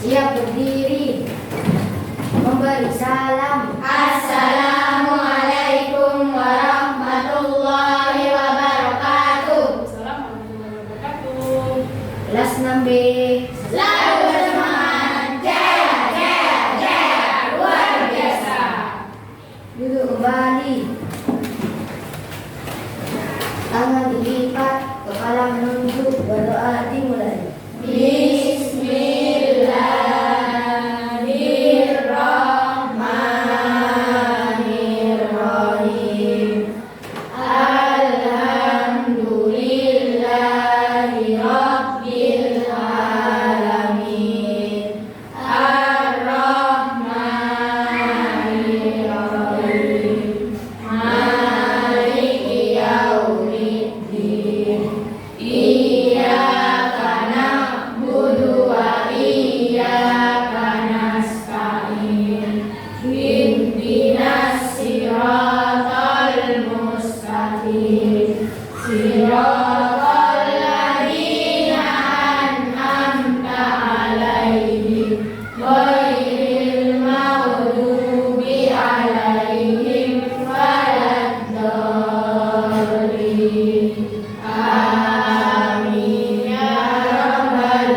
Siap berdiri. Memberi salam. Assalamualaikum warahmatullahi wabarakatuh. Kelas 6B. Selalu bersemangat. Jaya, jaya, jaya. Luar biasa. Duduk kembali. Tangan dilipat, kepala menunduk, berdoa dimulai. Bismillahirrahmanirrahim. Alhamdulillahi rabbil alamin. Ar-Rahmanir-Rahim. Maliki yaumiddin. Iyyaka na'budu wa iyyaka nasta'in. Ihdinas siratal mustaqim. Siratal ladzina an'amta 'alaihim ghairil maghdubi 'alaihim waladdallin. Amin ya rabbal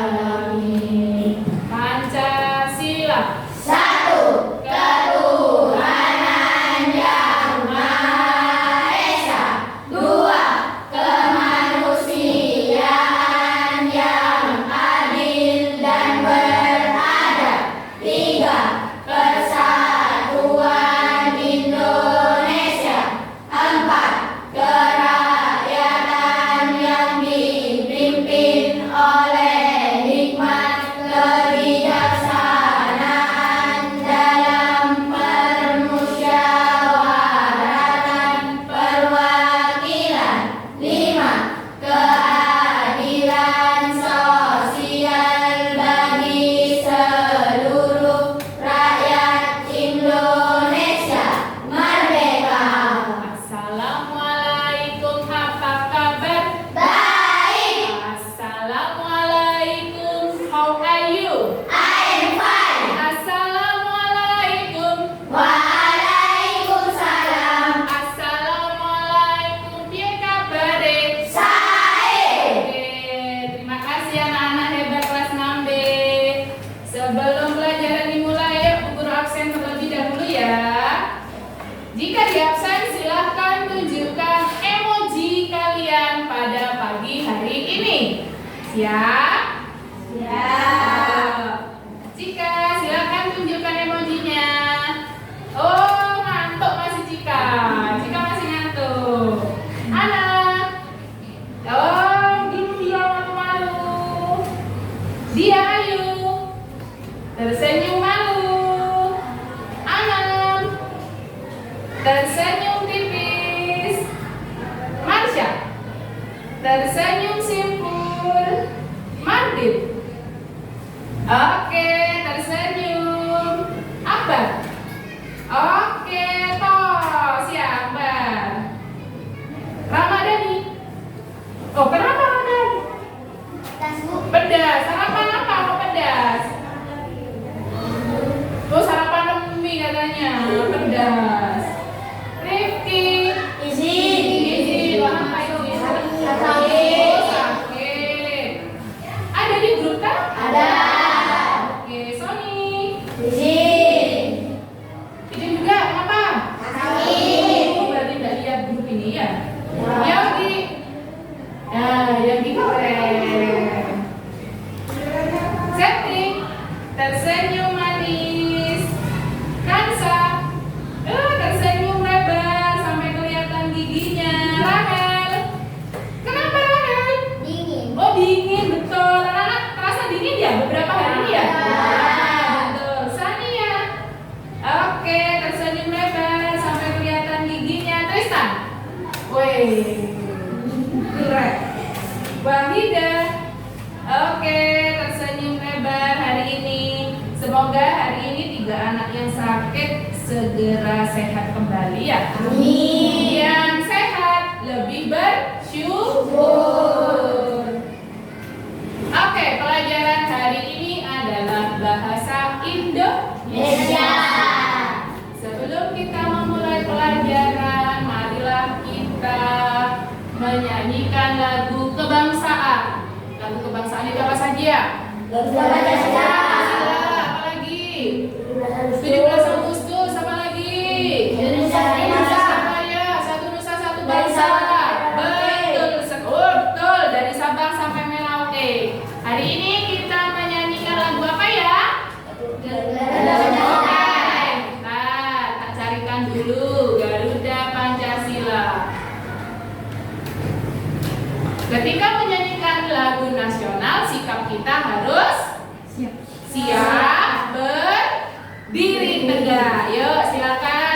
alamin. Pancasila. Satu, ketuhanan yang Maha Esa. Dua, kemanusiaan yang adil dan beradab. Tiga, persatuan Indonesia. Empat, kerakyatan yang dipimpin oleh hikmat kebijaksanaan dalam permusyawaratan perwakilan. Lima, keadilan sosial bagi seluruh rakyat Indonesia. Merdeka! Assalamualaikum, apa kabar? Baik, Assalamualaikum, how are you? I'm fine. Assalamualaikum. Waalaikumsalam. Assalamualaikum, piye kabare? Sae. Oke, terima kasih anak-anak hebat kelas 6B. Sebelum pelajaran dimulai, yuk Bu Guru absen terlebih dahulu ya. Jika di absen, silahkan tunjukkan emoji kalian pada pagi hari ini. Siap? Siap. Cika, silahkan tunjukkan emojinya. Oh, ngantuk masih Cika. Cika masih ngantuk. Anak. Oh, dia malu-malu. Dia ayu. Tersenyum malu. Anak. Tersenyum tipis. Marsha. Tersenyum simpul. Mardit. Oke, tersenyum. Akbar. Oke, toh siapa? Ramadhani. Oh, kenapa Ramadhani? Pedas. Sarapan apa? Kok pedas? Oh, sarapan mie katanya. Pedas. Rifki. Izin. Kenapa izin? Sakit. Oh, sakit. Ada di grup kan? Ada. Oke, Sony. Izin. Izin juga, kenapa? Sakit. Oh, berarti nggak lihat grup ini ya? Yogi. Nah, Yogi keren. Setting. Tersenyum manis. Kansa. Tersenyum lebar sampai kelihatan giginya. Rahel. Kenapa Rahel? Dingin. Oh, dingin, betul. Anak-anak terasa dingin ya beberapa hari ini ya? Betul. Sania. Oke, tersenyum lebar sampai kelihatan giginya. Tristan. Wih, keren. Wahida. Oke, tersenyum lebar hari ini. Semoga hari ini 3 anak yang sakit segera sehat kembali ya. Amin. Yang sehat lebih bersyukur. Oke, pelajaran hari ini bahasa Indonesia. Sebelum kita memulai pelajaran, marilah kita menyanyikan lagu kebangsaan. Lagu kebangsaan itu apa saja? Pancasila, apa lagi? 17 Agustus, apa lagi? Indonesia Raya, satu nusa satu bangsa. Betul, dari Sabang sampai Merauke. Hari ini kita menyanyikan lagu apa ya? Tak carikan dulu Garuda Pancasila. Ketika menyanyikan lagu nasional, sikap kita harus siap berdiri tegak. Yuk, silakan.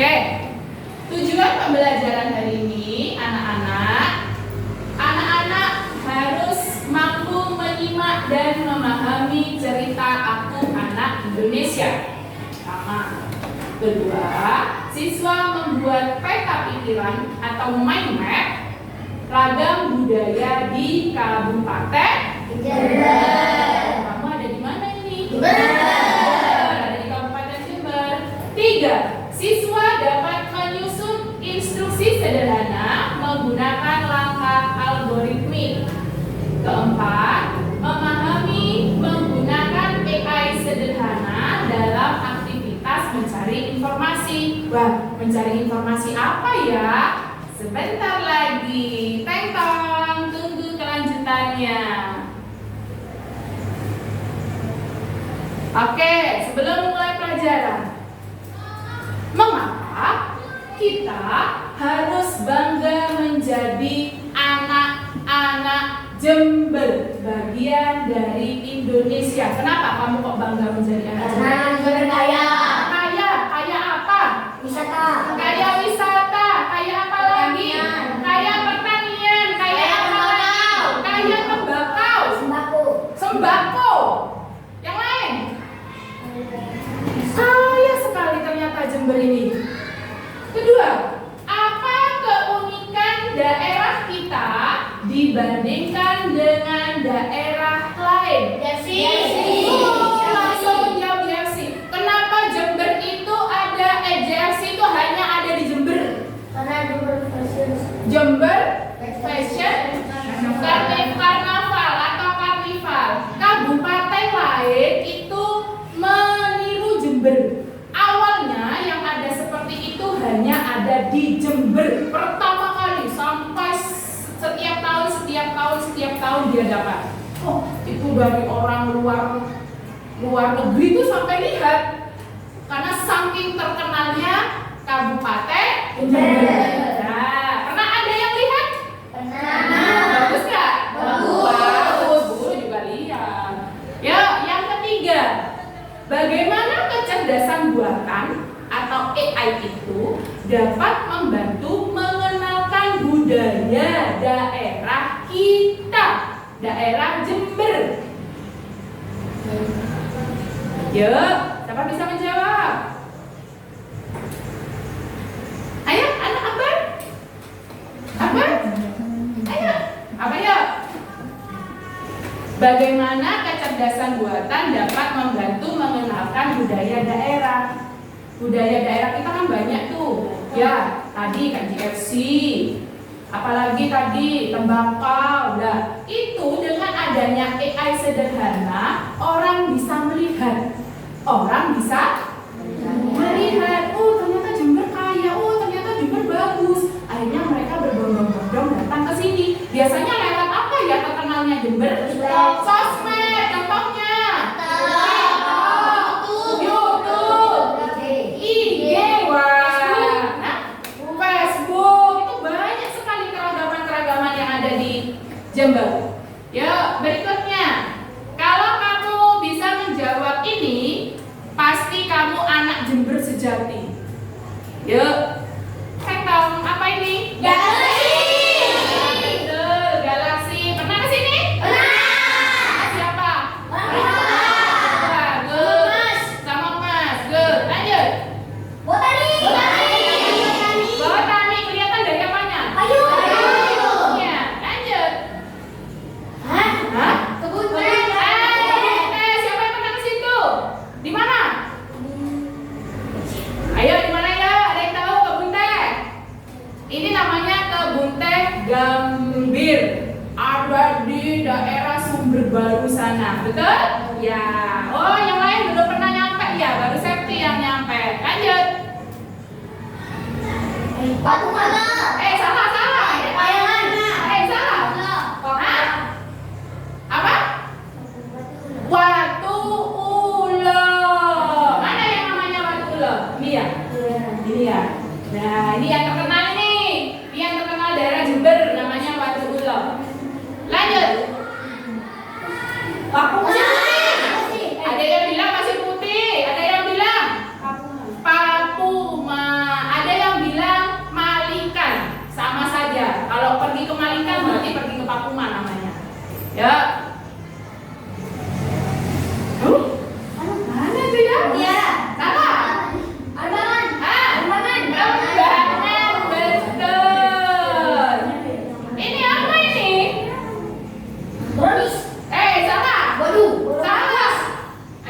Oke, tujuan pembelajaran hari ini anak-anak harus mampu menyimak dan memahami cerita Aku Anak Indonesia. Pertama. Kedua, siswa membuat peta pikiran atau mind map ragam budaya di Kabupaten Jember. Kamu ada di mana ini? Jember. Ada di Kabupaten Jember. 3. Siswa dapat menyusun instruksi sederhana menggunakan langkah algoritmik. 4. Memahami menggunakan AI sederhana dalam aktivitas mencari informasi. Wah, mencari informasi apa ya? Sebentar lagi. Teng tong, tunggu kelanjutannya. Oke, sebelum mulai pelajaran, mengapa kita harus bangga menjadi anak-anak Jember, bagian dari Indonesia? Kenapa kamu kok bangga menjadi anak Jember? Karena Jember kaya. Kaya apa? Wisata. Kaya wisata, kaya apa lagi? Kaya pertanian, kaya apa lagi? Kaya tembakau, sembako. Yang lain? Kaya sekali ternyata Jember ini. Kedua, apa keunikan daerah kita dibandingkan dengan daerah lain? Jersi. Langsung jawab Jersi. Kenapa Jember itu ada Jersi itu hanya ada di Jember? Karena Jember fashion. Jember Fashion Karnaval atau Karnival. Kabupaten lain itu meniru Jember. Awalnya yang ada seperti itu hanya ada di Jember pertama kali, sampai setiap tahun dia dapat. Oh, itu dari orang luar negeri tuh sampai lihat. Karena saking terkenalnya Kabupaten Jember. Nah, pernah ada yang lihat? Bagus nggak? Bagus, guru juga lihat. Ya, yang ketiga, bagaimana kecerdasan buatan atau AI itu dapat membantu mengenalkan budaya daerah kita, daerah Jember. Yuk, siapa bisa menjawab? Ayo, anak Akbar. Akbar? Ayo, apa ya? Bagaimana kecerdasan buatan dapat membantu mengenalkan budaya daerah? Budaya daerah kita kan banyak tuh. Ya, tadi kan KFC. Apalagi tadi tembakau. Nah, itu dengan adanya AI sederhana, orang bisa melihat. Orang bisa melihat, oh ternyata Jember kaya, oh ternyata Jember bagus. Akhirnya mereka berbondong-bondong datang ke sini. Biasanya lewat apa ya terkenalnya Jember? Sosmed, contohnya. YouTube, IG, wah, Facebook. Itu banyak sekali keragaman-keragaman yang ada di Jember. Yuk, berikutnya. Kalau kamu bisa menjawab ini, pasti kamu anak Jember sejati. Yuk, tentang apa ini? Galaksi. Betul, galaksi. Pernah ke sini? Pernah. Siapa? Pernah. Good. Sama Mas. Good. Lanjut. Botani. Kelihatan dari apanya? Iya. Lanjut. Hah? Kebun teh. Siapa yang pernah ke situ? Di mana? Ayo, di mana ya? Ada yang tahu kebun teh? Ini namanya kebun teh Gambir. Ada di daerah Sumber Baru sana, betul? Ya. Oh, yang lain belum pernah nyampe ya? Baru Septi yang nyampe. Lanjut. Salah. Salah. Apa? Watu Ulo. Mana yang namanya Watu Ulo? Ini ya? Ini ya. Nah, ini yang terkenal nih. Ini yang terkenal daerah Jember, namanya Watu Ulo. Lanjut. Ada yang bilang pasir putih, ada yang bilang Papuma, ada yang bilang Malikan. Sama saja. Kalau pergi ke Malikan berarti pergi ke Papuma namanya. Ya. Mana tuh ya? Salah. Rembangan, betul. Ini apa ini? Salah. Salah.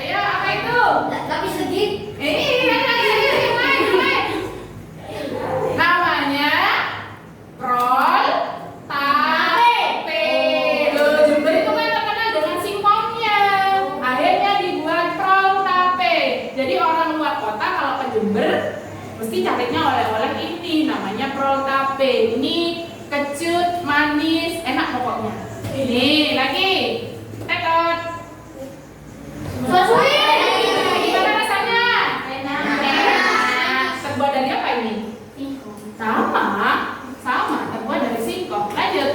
Ayo, apa itu? Yang lain. Namanya prol tape. Jember itu kan terkenal dengan singkongnya. Akhirnya dibuat prol tape. Jadi orang luar kota kalau ke Jember mesti carinya oleh-oleh ini, namanya prol tape. Ini kecut, manis, enak pokoknya. Ini lagi. Tekot. Gimana rasanya? Enak. Terbuat dari apa ini? Sama, terbuat dari singkong. Lanjut.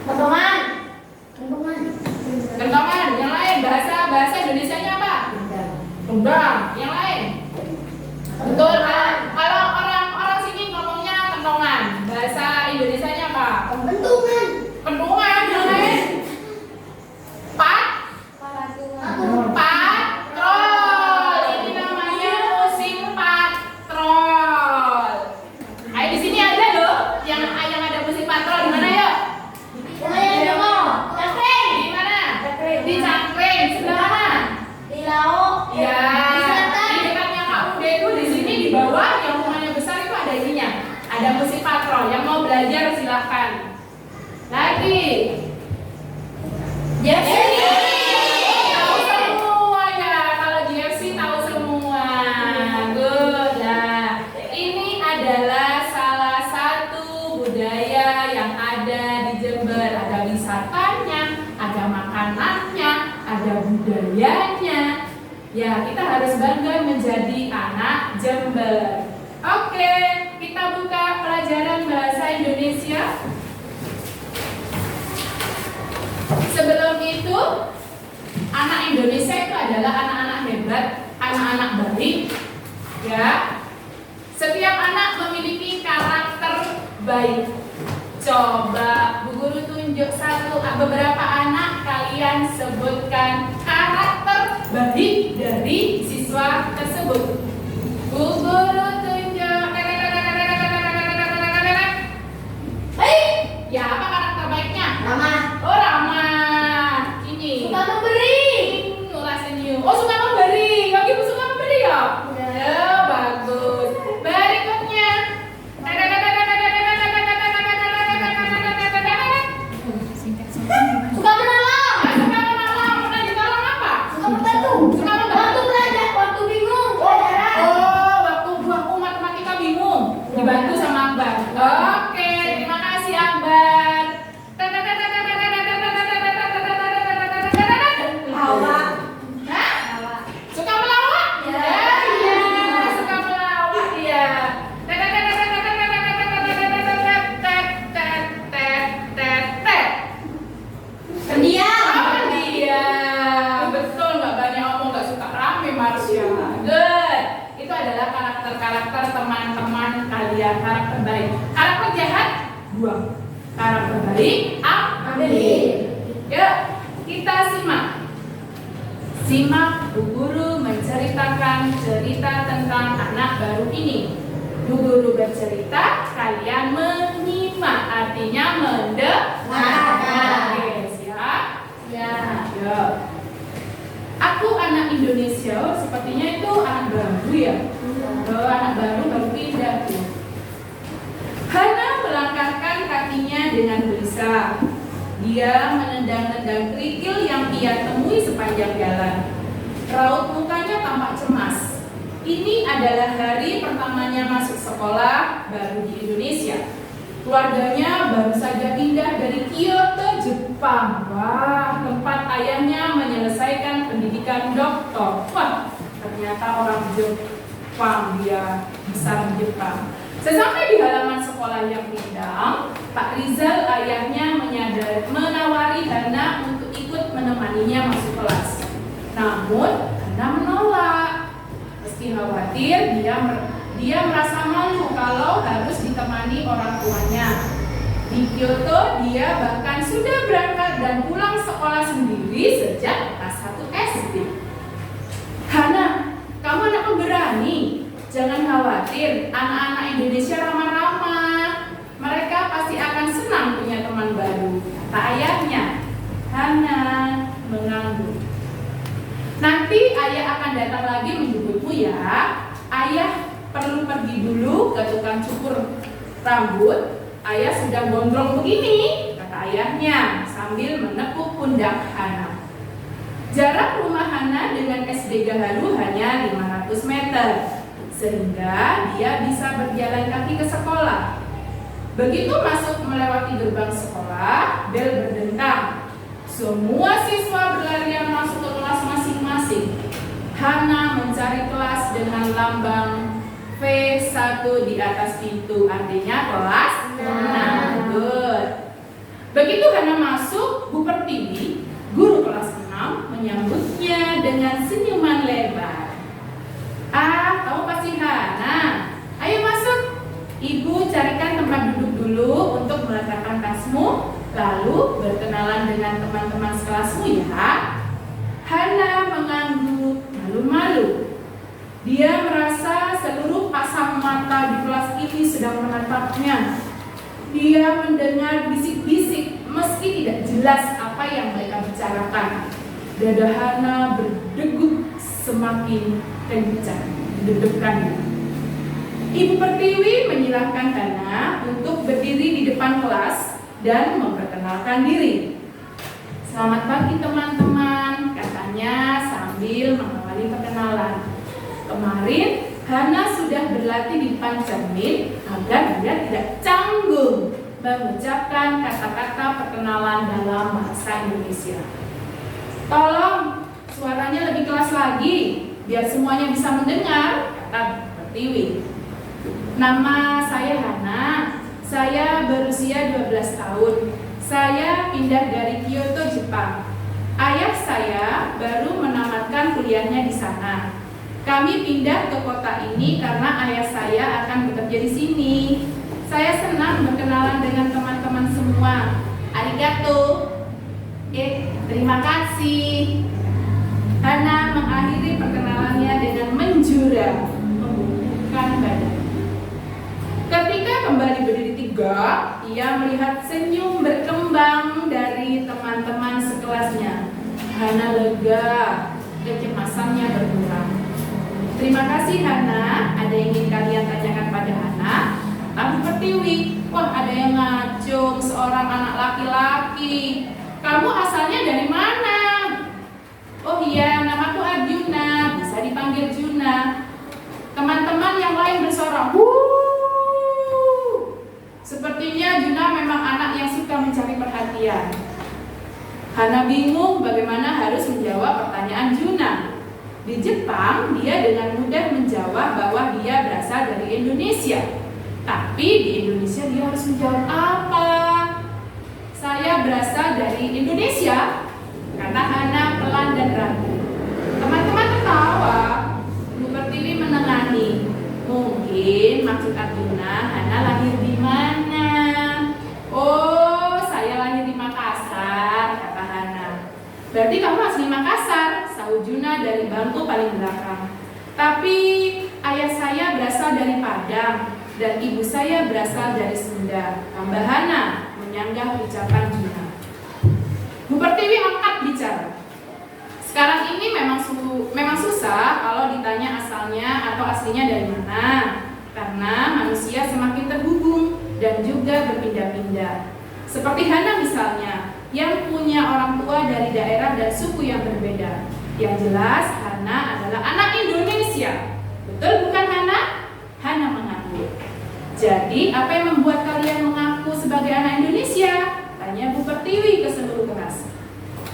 Kentongan. Yang lain, bahasa Indonesianya apa? Kendang. Yang lain? Betul. Kalau orang sini ngomongnya kentongan. Bahasa Indonesianya apa? Pentungan. Yang lain? Patrol. Ini namanya musim patrol. Ayo di sini ada loh yang ada musim patrol. Di mana yuk? Di mana? Di Cangkring. Sebelah mana? Ya. Di dekatnya Kak Ude itu di sini di bawah yang rumahnya besar itu ada ininya. Ada musim patrol. Yang mau belajar silahkan. Lagi. Tahu semua ya. Kalau GFC tahu semua. Good lah. Ini adalah salah satu budaya yang ada di Jember. Ada wisatanya, ada makanannya, ada budayanya. Ya, kita harus bangga menjadi anak Jember. Oke, kita buka pelajaran bahasa Indonesia. Sebelum itu, anak Indonesia itu adalah anak-anak hebat, anak-anak baik. Ya, setiap anak memiliki karakter baik. Coba Bu Guru tunjuk beberapa anak, kalian sebutkan karakter baik dari siswa tersebut. Bu Guru tunjuk. Baik. Ya, apa karakter baiknya? Ramah. Oh, ramah. Ini. Suka memberi. Nurah senyum. Oh, suka memberi. Kau ibu suka memberi ya? Ya, bagus. Berikutnya. Suka menolong. Suka menolong. Pernah ditolong apa? Suka membantu. Suka membantu. Waktu belajar, waktu bingung pelajaran. Oh, waktu buku matematika bingung, dibantu sama Akbar. Oke, terima kasih Akbar. Lawak. Hah? Lawak. Suka melawak? Ya. Iya, suka melawak dia. Pendiam. Oh, dia. Betul, nggak banyak ngomong, nggak suka rame Marsha. Good. Itu adalah karakter-karakter teman-teman kalian, karakter baik. Karakter jahat, buang. Karakter baik, ambil. Yuk, kita simak. Simak Bu Guru menceritakan cerita tentang anak baru ini. Bu Guru bercerita, kalian menyimak, artinya mendengarkan. Oke, siap? Ya. Yuk. Aku anak Indonesia, sepertinya itu anak baru ya. Anak baru pindah tuh. Hana melangkahkan kakinya dengan gelisah. Dia menendang-nendang kerikil yang ia temui sepanjang jalan. Raut mukanya tampak cemas. Ini adalah hari pertamanya masuk sekolah baru di Indonesia. Keluarganya baru saja pindah dari Kyoto, Jepang. Wah, tempat ayahnya menyelesaikan pendidikan doktor. Wah, ternyata orang Jepang, dia besar di Jepang. Sesampai di halaman sekolah yang rindang, Pak Rizal ayahnya menawari Hana untuk ikut menemaninya masuk kelas. Namun, Hana menolak. Meski khawatir, dia merasa malu kalau harus ditemani orang tuanya. Di Kyoto, dia bahkan sudah berangkat dan pulang sekolah sendiri sejak kelas 1 SD. Hana, kamu anak pemberani. Jangan khawatir, anak-anak Indonesia ramah-ramah. Mereka pasti akan senang punya teman baru, kata ayahnya. Hana mengangguk. Nanti ayah akan datang lagi menjemputmu ya. Ayah perlu pergi dulu ke tukang cukur rambut. Ayah sudah gondrong begini, kata ayahnya sambil menepuk pundak Hana. Jarak rumah Hana dengan SD Gaharu hanya 500 meter, sehingga dia bisa berjalan kaki ke sekolah. Begitu masuk melewati gerbang sekolah, bel berdentang. Semua siswa berlarian masuk ke kelas masing-masing. Hana mencari kelas dengan lambang V1 di atas pintu, artinya kelas 6. Good. Begitu Hana masuk, Bu Pertiwi, guru kelas 6, menyambutnya dengan senyuman lebar. Ah, kamu pasti Hana. Ayo masuk. Ibu carikan tempat duduk dulu untuk meletakkan tasmu, lalu berkenalan dengan teman-teman sekelasmu ya. Hana mengangguk, malu-malu. Dia merasa seluruh pasang mata di kelas ini sedang menatapnya. Dia mendengar bisik-bisik meski tidak jelas apa yang mereka bicarakan. Dada Hana berdegup semakin kencang, deg-degannya. Ibu Pertiwi menyilahkan Hana untuk berdiri di depan kelas dan memperkenalkan diri. Selamat pagi teman-teman, katanya sambil mengawali perkenalan. Kemarin Hana sudah berlatih di depan cermin agar dia tidak canggung mengucapkan kata-kata perkenalan dalam bahasa Indonesia. Tolong suaranya lebih keras lagi, biar semuanya bisa mendengar, kata Pertiwi. Nama saya Hana, saya berusia 12 tahun. Saya pindah dari Kyoto, Jepang. Ayah saya baru menamatkan kuliahnya di sana. Kami pindah ke kota ini karena ayah saya akan bekerja di sini. Saya senang berkenalan dengan teman-teman semua. Arigato. Terima kasih. Hana mengakhiri perkenalannya dengan menjura, membungkukkan badan. Ketika kembali berdiri tegak, ia melihat senyum berkembang dari teman-teman sekelasnya. Hana lega, kecemasannya berkurang. Terima kasih Hana. Ada yang ingin kalian tanyakan pada Hana? Tapi Pertiwi, wah ada yang ngacung, seorang anak laki-laki. Kamu asalnya dari mana? Oh iya, namaku Arjuna, bisa dipanggil Juna. Teman-teman yang lain bersorak, wuh. Sepertinya Juna memang anak yang suka mencari perhatian. Hana bingung bagaimana harus menjawab pertanyaan Juna. Di Jepang, dia dengan mudah menjawab bahwa dia berasal dari Indonesia. Tapi di Indonesia dia harus menjawab apa? Saya berasal dari Indonesia, kata Hana pelan dan ragu. Teman-teman tertawa. Bu Pertiwi menengahi. Mungkin maksud Arjuna, Hana lahir di mana? Oh, saya lahir di Makassar, kata Hana. Berarti kamu asli Makassar, sahut Juna dari bangku paling belakang. Tapi ayah saya berasal dari Padang dan ibu saya berasal dari Sunda, tambah Hana, menyanggah ucapan Juna. Bu Pertiwi angkat bicara. Sekarang ini memang susah kalau ditanya asalnya atau aslinya dari mana, karena manusia semakin terhubung dan juga berpindah-pindah. Seperti Hana misalnya, yang punya orang tua dari daerah dan suku yang berbeda. Yang jelas Hana adalah anak Indonesia. Betul bukan Hana? Hana mengaku. Jadi apa yang membuat kalian mengaku sebagai anak Indonesia? Tanya Bu Pertiwi ke seluruh kelas.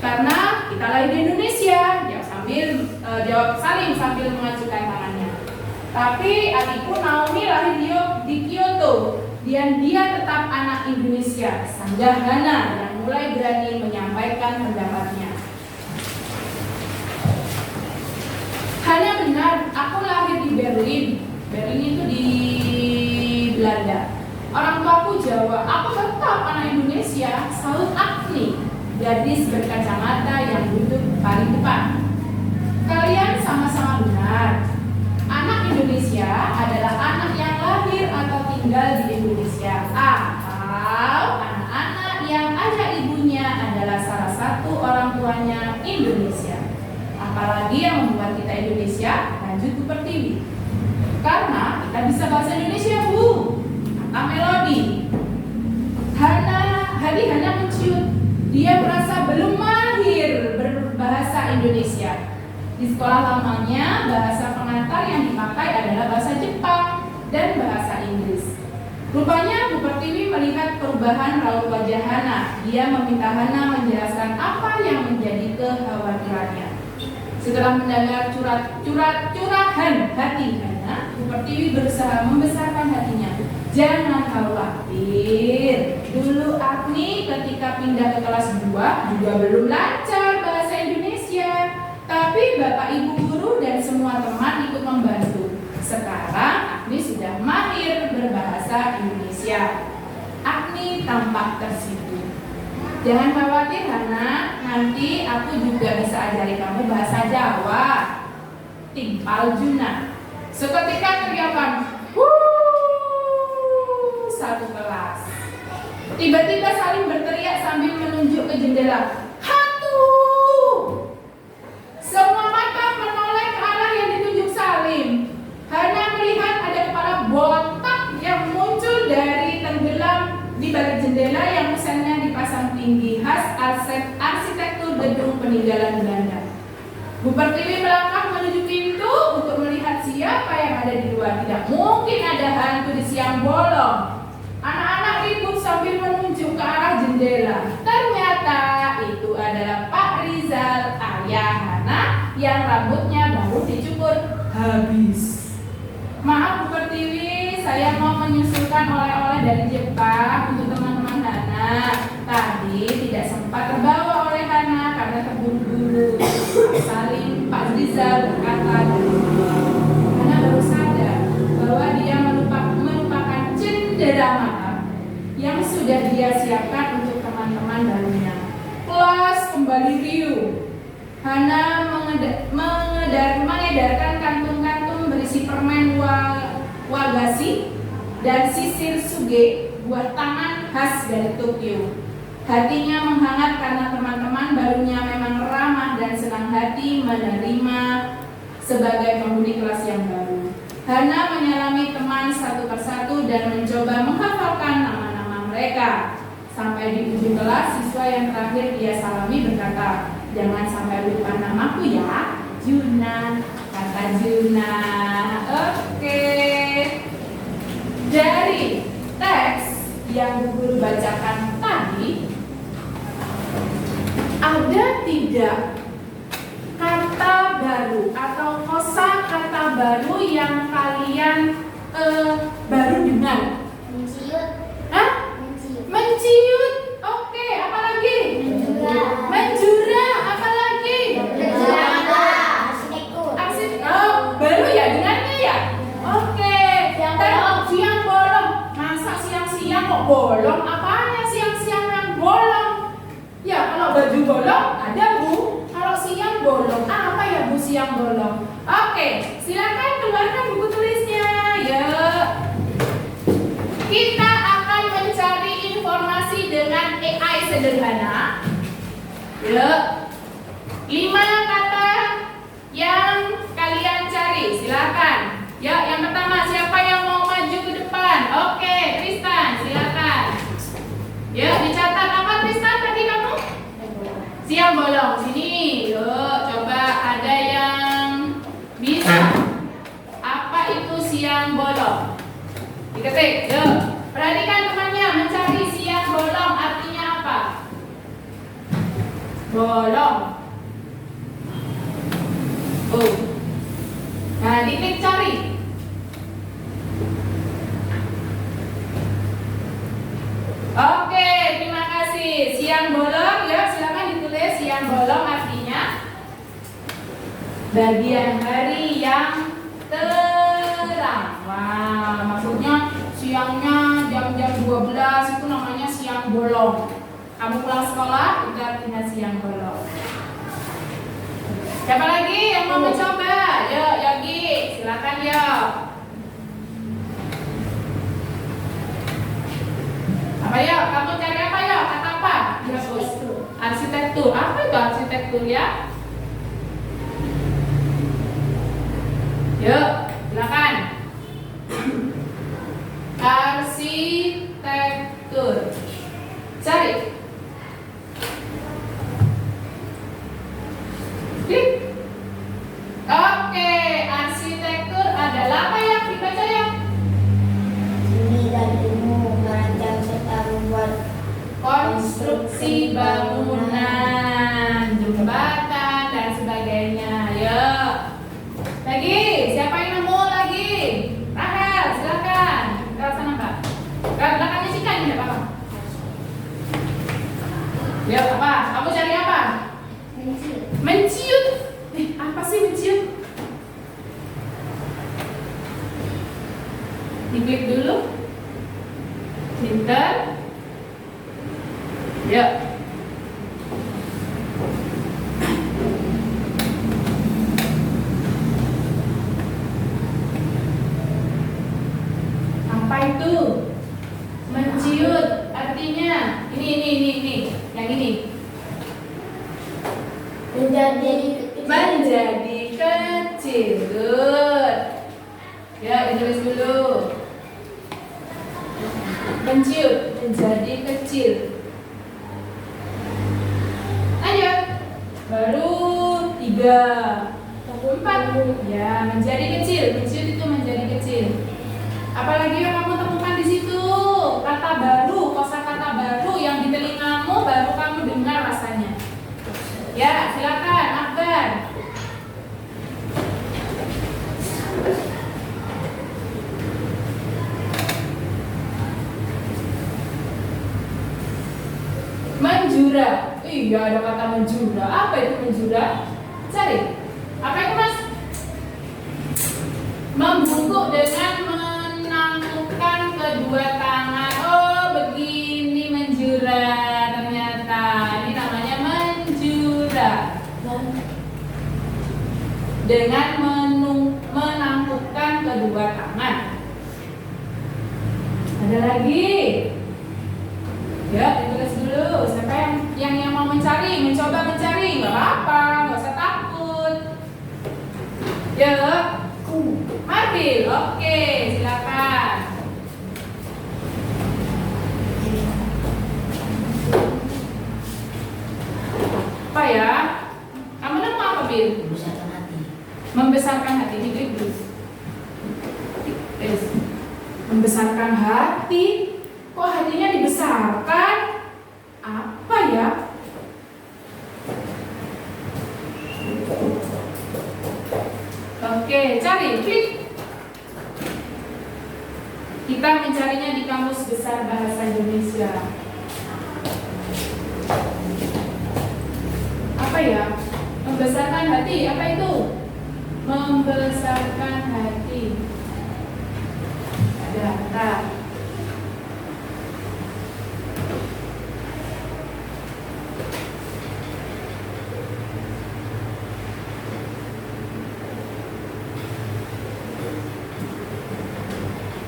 Karena kita lahir di Indonesia, jawab Salim sambil mengajukan tangannya. Tapi adikku Naomi lahir di Kyoto, dan dia tetap anak Indonesia, sanggah Hana yang mulai berani menyampaikan pendapatnya. Hana benar, aku lahir di Berlin. Berlin itu di Belanda. Orang tuaku Jawa, aku tetap anak Indonesia, sahut Agni, gadis berkacamata yang duduk paling depan. Kalian sama-sama benar. Anak Indonesia adalah anak yang lahir atau tinggal di Indonesia, atau anak-anak yang ayah ibunya adalah salah satu orang tuanya Indonesia. Apalagi yang membuat kita Indonesia, lanjut Bu Pertiwi. Karena kita bisa bahasa Indonesia, Bu, kata Melodi. Hana menciut. Dia merasa belum mahir berbahasa Indonesia. Di sekolah lamanya, bahasa pengantar yang dipakai adalah bahasa Jepang dan bahasa Inggris. Rupanya Bu Pertiwi melihat perubahan raut wajah Hana. Dia meminta Hana menjelaskan apa yang menjadi kekhawatirannya. Setelah mendengar curahan hati Hana, Bu Pertiwi berusaha membesarkan hatinya. Jangan khawatir. Dulu Agni ketika pindah ke kelas 2 juga belum lancar bahasa Indonesia. Tapi Bapak Ibu guru dan semua teman ikut membantu. Sekarang Agni sudah mahir berbahasa Indonesia. Agni tampak tersipu. Jangan khawatir Hana, nanti aku juga bisa ajari kamu bahasa Jawa. Timpal Juna. Seketika teriakan, satu kelas. Tiba-tiba Salim berteriak sambil menunjuk ke jendela. Hantu! Semua mata menoleh ke arah yang ditunjuk Salim. Hana melihat ada kepala botak yang muncul dari tenggelam di balik jendela yang desainnya dipasang tinggi khas arsitektur gedung peninggalan Belanda. Bu Pertiwi melangkah menuju pintu untuk melihat siapa yang ada di luar. Tidak mungkin ada hantu di siang bolong. Anak-anak ribut sambil mengirimkan oleh-oleh dari Jepang untuk teman-teman Hana. Tadi tidak sempat terbawa oleh Hana karena terburu-buru. Pak Rizal berkata, Hana baru sadar bahwa dia melupakan cenderamata yang sudah dia siapkan untuk teman-teman barunya. Kelas kembali riuh. Hana mengedarkan kantung-kantung berisi permen wagashi dan sisir suge buat tangan khas dari Tokyo. Hatinya menghangat karena teman-teman barunya memang ramah dan senang hati menerima sebagai penghuni kelas yang baru. Hana menyalami teman satu persatu dan mencoba menghafalkan nama-nama mereka. Sampai di ujung kelas, siswa yang terakhir dia salami berkata, jangan sampai lupa namaku ya, Juna, kata Juna. Oke. Dari teks yang Bu Guru bacakan tadi, ada tidak kata baru atau kosakata baru yang kalian baru dengar? Menciut. Hah? Menciut. Menciut. Oke, apa lagi? Menjura. Menjura, apa lagi? Arsitektur. Baru ya dengarnya ya? Oke. Siang bolong. Siang bolong. Masa siang-siang kok bolong? Apanya siang-siang yang bolong? Ya, kalau baju bolong ada Bu. Kalau siang bolong, apa ya Bu siang bolong? Oke, silakan keluarkan buku tulisnya. Yuk. Kita akan mencari informasi dengan AI sederhana. Yuk. 5 kata yang kalian cari, silakan. Ya, yang pertama siapa yang mau maju ke depan? Oke, Tristan, silakan. Yuk, dicatat apa Tristan tadi kamu? Siang bolong. Sini. Yuk, coba ada yang bisa. Apa itu siang bolong? Diketik. Yuk. Perhatikan temannya mencari siang bolong artinya apa? Bolong. Oh. Nah, diklik cari. Oke, terima kasih. Siang bolong, ya silakan ditulis. Siang bolong artinya bagian hari yang terang. Wah, maksudnya siangnya jam-jam 12 itu namanya siang bolong. Kamu pulang sekolah itu artinya siang bolong. Siapa lagi yang mau mencoba? Yuk, Yogi, silakan yuk. Apa ya? Kamu cari apa ya? Kata apa? Arsitektur. Apa itu arsitektur ya? Yuk, silakan. Arsitektur. Cari. Klik. Oke, arsitektur adalah apa ya? Dibaca ya. Seni dan ilmu merancang serta membuat Konstruksi bangunan, jembatan dan sebagainya. Yuk. Lagi, siapa yang nemu lagi? Rahel, silakan. Ke sana, Mbak. Ke belakangnya sih kan enggak apa-apa. Yuk, apa? Kamu cari apa? menciut. Menciut. Apa sih menciut? Diklik dulu. Pinter. Yuk. Apa itu? Menciut artinya ini. Yang ini. Menjadi kecil. Good. Ya, ditulis dulu. Menciut, menjadi kecil. Lanjut. Baru 3. 4. Ya, menjadi kecil. Menciut itu menjadi kecil. Apalagi yang kamu temukan di situ? Kata baru, kosakata baru yang di telingamu baru kamu dengar rasanya. Ya, silakan, Akbar. Menjura. Iya, ada kata menjura. Apa itu menjura? Cari. Apa itu, Mas? Membungkuk dengan menangkupkan kedua tangan. Oh, begini menjura. Ternyata ini namanya menjura. Dengan menangkupkan kedua tangan. Ada lagi? Ya, ditulis dulu. Siapa yang mau mencari, mencoba mencari, nggak apa-apa, nggak usah takut. Ya, Marbil, oke, silakan. Apa ya? Kamu nemu apa, Bil? Membesarkan hati. Membesarkan hati, diklik dulu. Membesarkan hati. Kok hatinya dibesarkan? Apa ya? Oke, cari, klik. Kita mencarinya di Kamus Besar Bahasa Indonesia. Apa ya? Membesarkan hati, apa itu? Membesarkan hati. Ada kata.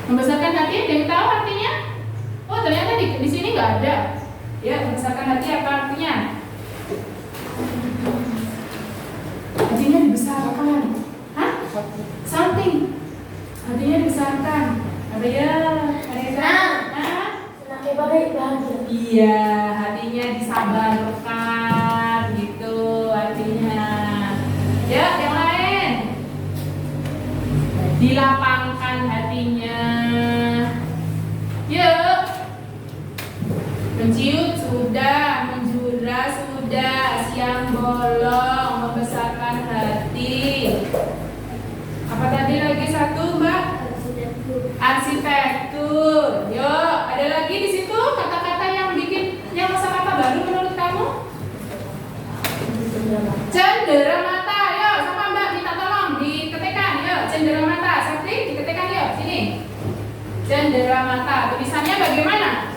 Membesarkan hati, ada yang tahu artinya? Oh, ternyata di sini nggak ada. Ya, membesarkan hati apa artinya? Hatinya dibesarkan. Hah? Something. Hatinya dibesarkan. Apa ya? Ada yang tahu? Hah? Senang bahagia. Iya, hatinya disabarkan gitu artinya. Ya, yang lain. Dilapangkan hatinya. Yuk. Menciut sudah, menjura sudah, siang bolong, membesarkan hati. Apa tadi lagi satu, Mbak? Arsitektur. Yuk, ada lagi di situ kata-kata yang kosakata baru menurut kamu? Cendera mata. Yuk, sama Mbak minta tolong diketikkan. Yuk, cendera mata. Sakti, diketikkan yuk, sini. Cendera mata. Tulisannya bagaimana?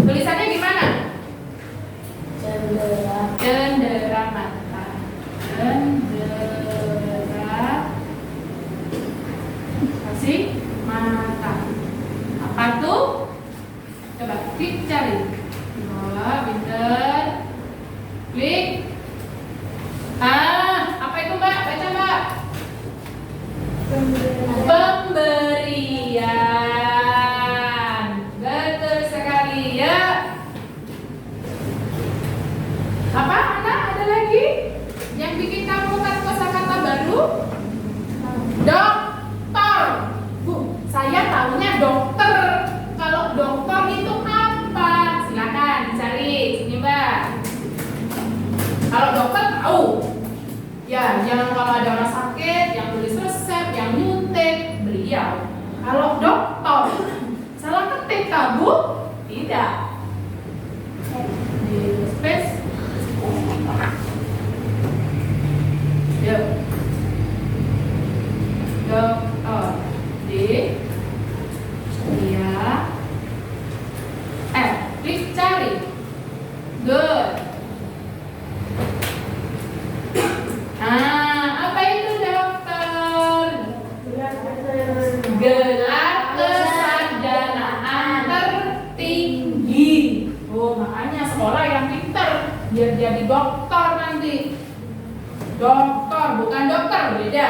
Tulisannya gimana? Cendera mata. Cendera. Kasih mata. Apa tuh? Coba klik cari. Oh, pinter. Klik. Apa itu, Mbak? Baca, Mbak. Pemberian. Betul sekali ya. Apa, anak? Ada lagi yang bikin kamu kosakata baru? Dokter. Bu, saya tahunya dokter. Kalau dokter itu apa? Silakan dicari. Sini, Mbak. Kalau dokter tahu. Ya, yang kalau ada orang sakit, yang tulis resep, yang nyuntik, beliau. Kalau dokter, salah ketik kamu? Tidak. Di space. Yuk. Dokter. Di. Iya. Klik cari. Good. Apa itu dokter? Gelar kesadaraan tertinggi. Oh, makanya sekolah yang pintar biar jadi dokter nanti. Dokter, bukan dokter, beda.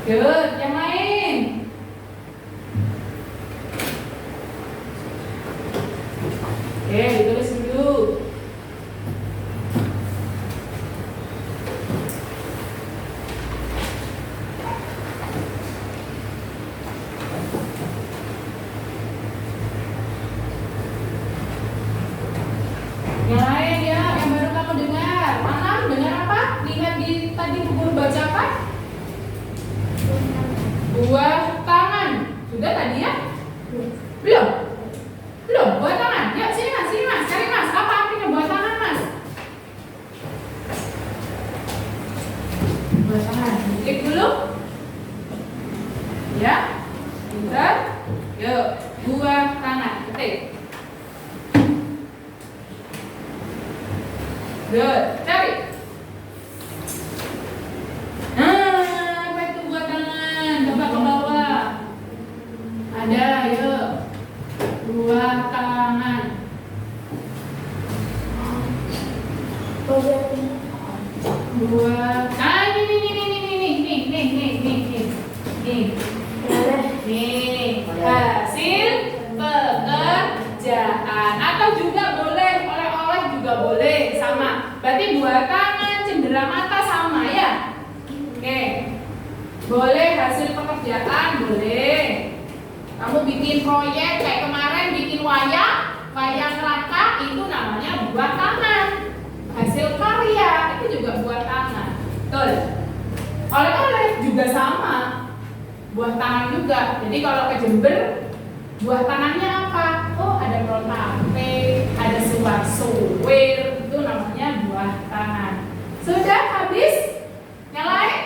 Good, yang lain. Oke, ditulis dulu. Yang lain ya, yang baru kamu dengar. Anam, dengar apa? Lihat di tadi guru baca apa? Buah tangan. Sudah tadi ya? Belum? Yuk, buah tangan. Ketik. Good. Cari. Nah, apa itu buah tangan? Coba ke bawah. Ada, yuk. Buah tangan. Buah. Ah, nih. Hasil pekerjaan. Atau juga boleh oleh-oleh juga boleh, sama. Berarti buah tangan, cendera mata sama ya. Oke. Boleh hasil pekerjaan, boleh. Kamu bikin proyek kayak kemarin bikin wayang kerangka, itu namanya buah tangan. Hasil karya itu juga buah tangan. Betul. Oleh-oleh juga sama. Buah tangan juga. Jadi kalau ke Jember, buah tangannya apa? Oh, ada rotate, ada suwir, itu namanya buah tangan. Sudah habis? Yang lain?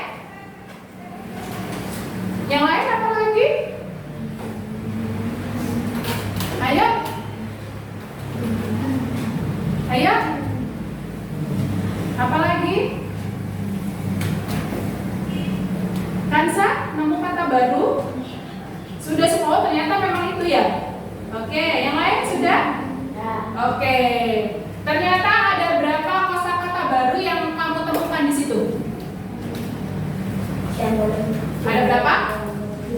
Yang lain apa lagi? Ayo. Ayo. Apa lagi? Kansa, nemu kata baru? Sudah semua, ternyata memang itu ya. Oke, yang lain sudah? Oke. Ternyata ada berapa kosakata baru yang kamu temukan di situ? Ada berapa?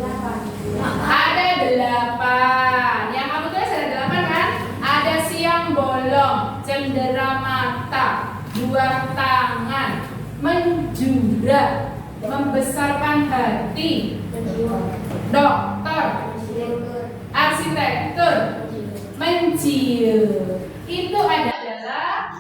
8. Ada 8. Yang kamu tulis ada 8 kan? Ada siang bolong, cendera mata, buah tangan, menjura, membesarkan hati, dokter, arsitektur, mencium. Itu adalah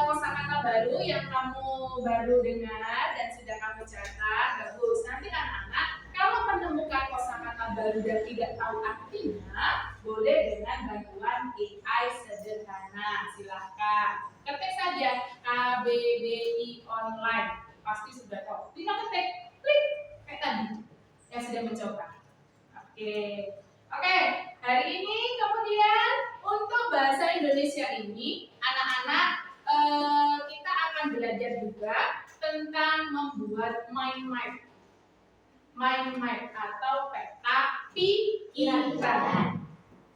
kosakata baru yang kamu baru dengar dan sudah kamu catat. Bagus. Nanti anak-anak kalau menemukan kosakata baru dan tidak tahu artinya, boleh dengan bantuan AI sederhana. Silahkan ketik saja KBBI online. Pasti sudah tahu. Tinggal ketik, klik kayak tadi yang sudah mencoba. Oke. Hari ini kemudian untuk bahasa Indonesia ini anak-anak kita akan belajar juga tentang membuat mind map atau peta pikiran.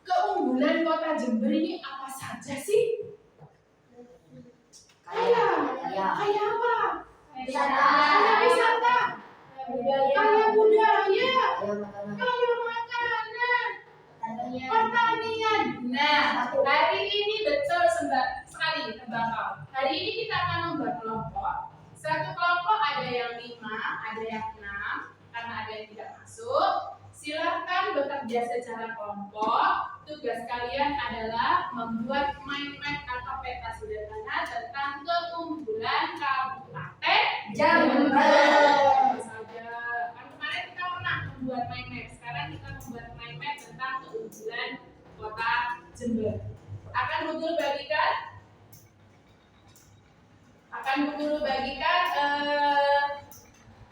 Keunggulan kota Jember ini apa saja sih? Kayak apa? Kayak wisata, kayak budaya, kayak makanan, pertanian. Nah, hari ini betul sekali tembakau. Hari ini kita akan membuat kelompok. Satu kelompok ada yang 5, ada yang 6, karena ada yang tidak masuk. Silahkan bekerja secara kelompok. Tugas kalian adalah membuat mind map atau peta sederhana tentang keunggulan Kabupaten Jember. Saja. Kan kemarin kita pernah membuat mind map. Sekarang kita membuat mind map tentang keunggulan Kota Jember. Akan Bu Guru bagikan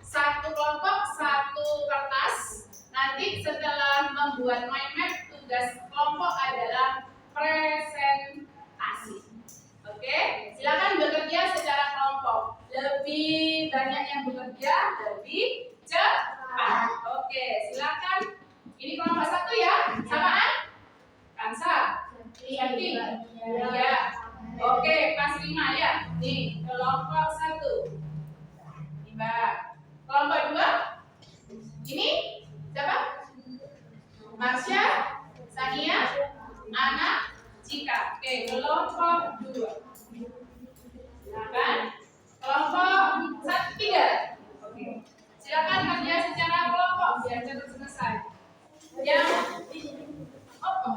satu kelompok, satu kertas. Nanti setelah membuat mind map, tugas kelompok adalah presentasi. Oke, silakan bekerja secara kelompok. Lebih banyak yang bekerja, lebih cepat. Oke, silakan. Ini kelompok 1 ya, samaan? Kansa? Yanti? Ya. Oke, kelas 5 ya. Nih, kelompok 1. Mbak. Kelompok 2? Ini? Siapa? Marsha, Sania, Ana, Cika. Oke, kelompok 2. Silakan. Kelompok 3. Oke. Silakan kerja secara kelompok biar cepat selesai. Yang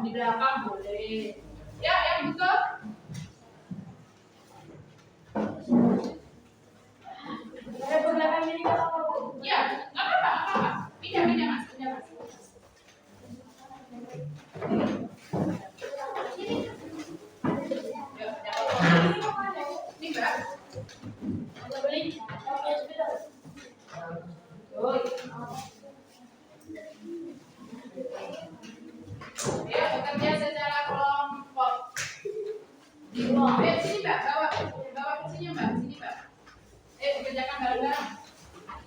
di belakang boleh. Ya, yang betul. Ada belakang ini nggak apa-apa. Ya, nggak apa-apa. Pindah mas. Ini Mbak. Ada beli? Oh. kerja secara kelompok. Ayo sini Mbak, bawa ke sini Mbak, sini Mbak. Kerjakan bareng-bareng.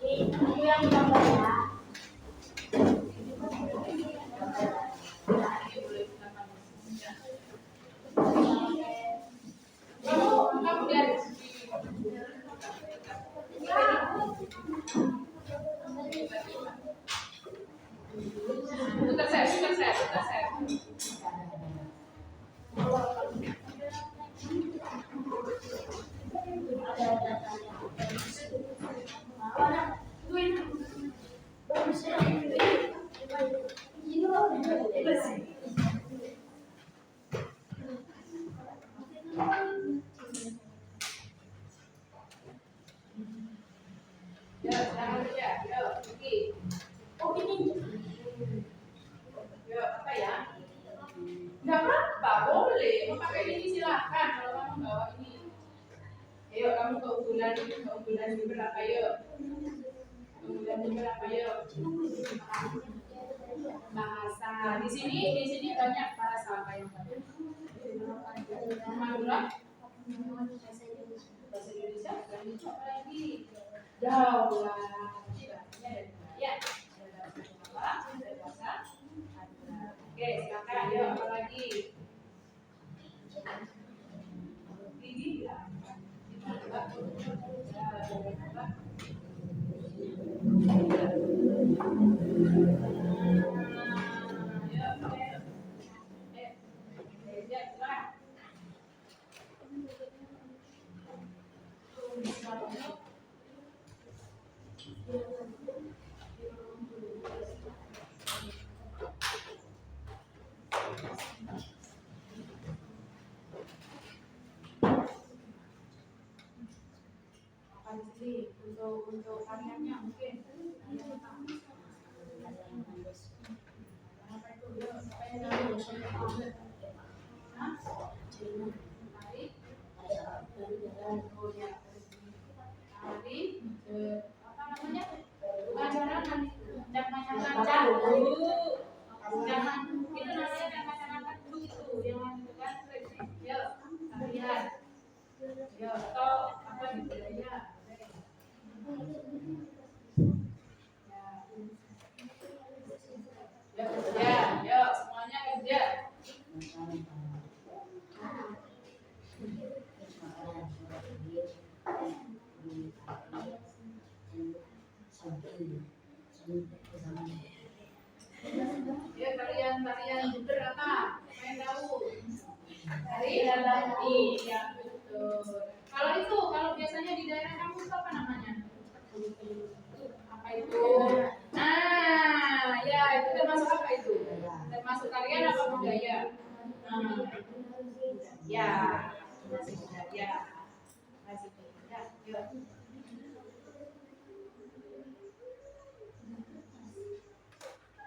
Ini yang pertama ya. Kamu lihat. Putar saya. Ya, sekarang kerja. Yuk, pergi. Oh ini. Yuk, apa ya? Enggak apa-apa, boleh. Mau pakai ini silahkan kalau kamu bawa ini. Ayo, kamu keunggulan berapa yuk? Keunggulan berapa yuk? Bahasa. Di sini banyak bahasa apa yang tadi? Madura? Bahasa Indonesia? Dan itu apa lagi? Jauh lah. Ya. Ada bahasa. Oke, silakan. Ayo, apa lagi? Gigi ya. Untuk kaliannya mungkin apa itu ya apa yang apa namanya jangan itu namanya itu yang kan ya kalian ya atau apa gitu ya. Ya kerja, yuk semuanya kerja. Ya kalian berapa? Main tahu? Dari dalam iya betul. Kalau biasanya di daerah kamu itu apa namanya? Apa itu? Nah, ya itu termasuk apa itu? Termasuk tarian apa budaya? Ya, masih budaya. Yuk.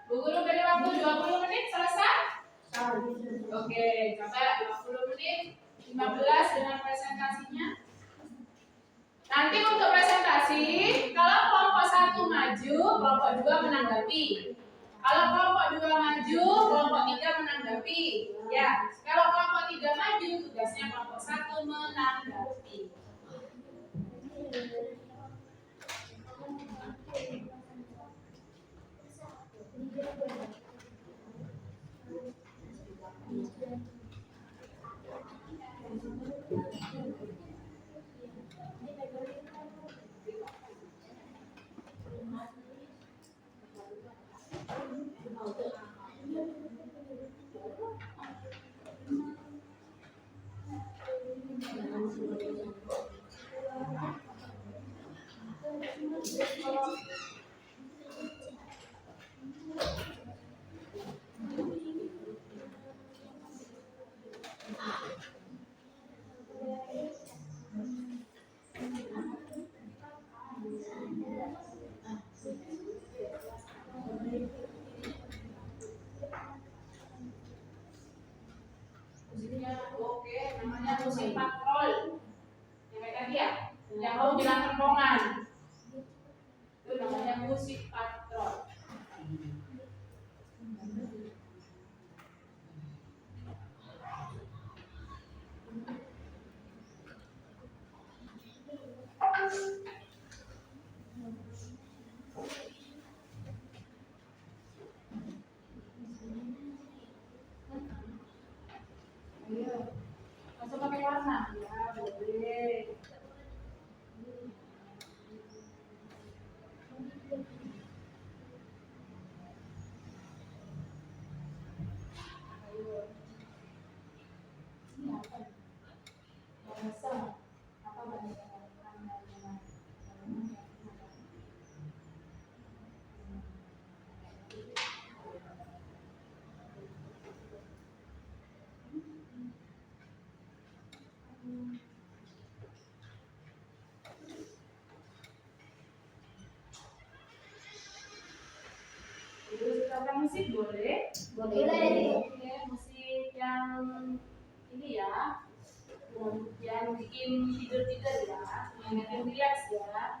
Bu Guru beri waktu 20 menit selesai? Oke, coba 20 menit 15 dengan presentasinya. Nanti untuk presentasi, kalau kelompok 1 maju, kelompok 2 menanggapi. Kalau kelompok 2 maju, kelompok 3 menanggapi. Ya, kalau kelompok 3 maju, tugasnya kelompok 1 menanggapi. Musiknya oke, namanya musik patrol. Yang kayak tadi ya, yang mau jalan rombongan. Itu namanya musik patrol. bahasa apa bahasa Suka musik boleh? boleh. Oke, musik yang ini ya, yang bikin tidur-tidur ya, yang bikin relax ya.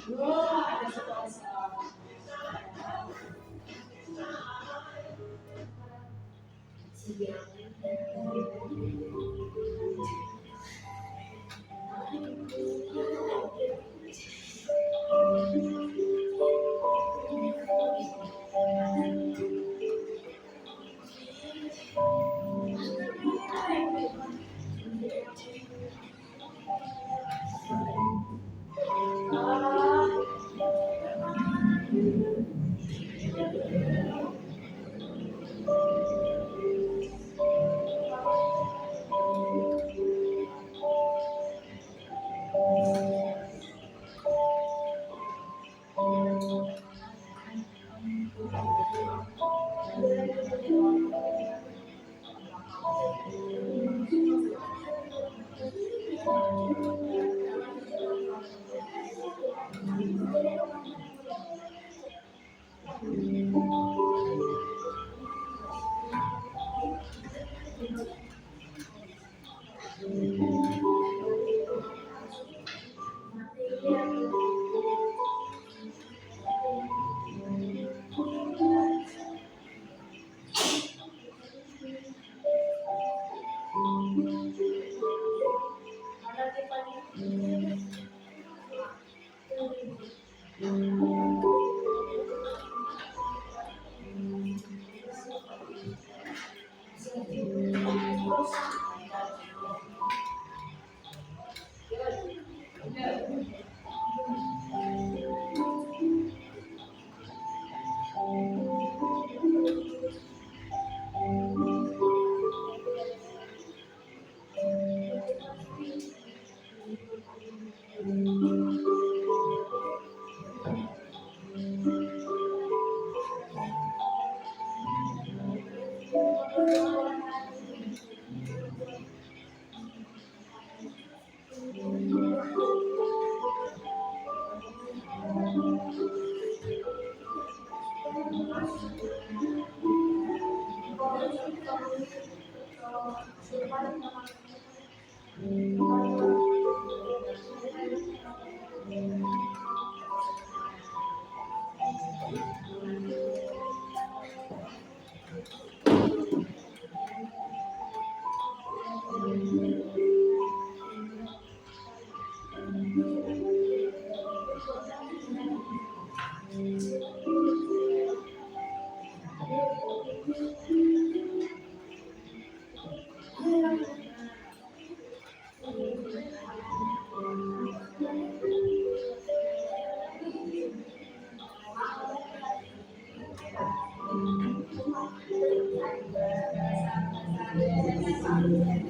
Ada sekolah.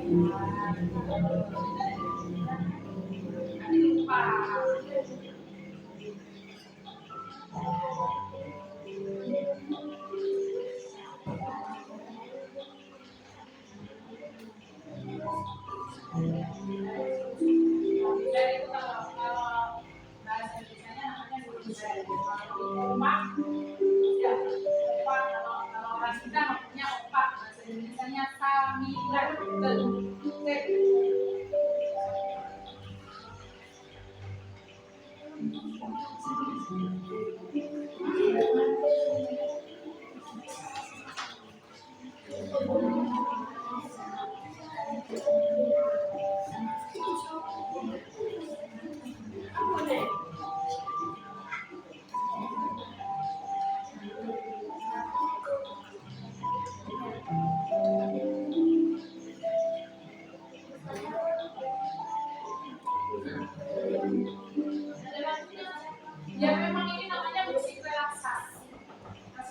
lupa. Dan itu kalau bahasa Indonesia-nya namanya gulai. Opak, ya, opak. Kalau orang Sunda namanya opak. Bahasa Indonesia-nya samiran. Oke. Ya memang ini namanya musik relaksasi.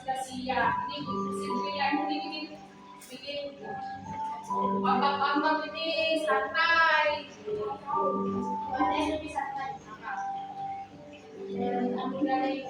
Kasih ya, ini musik relax ini bikin otak ini santai. Mana yang lebih santai? Ambil dari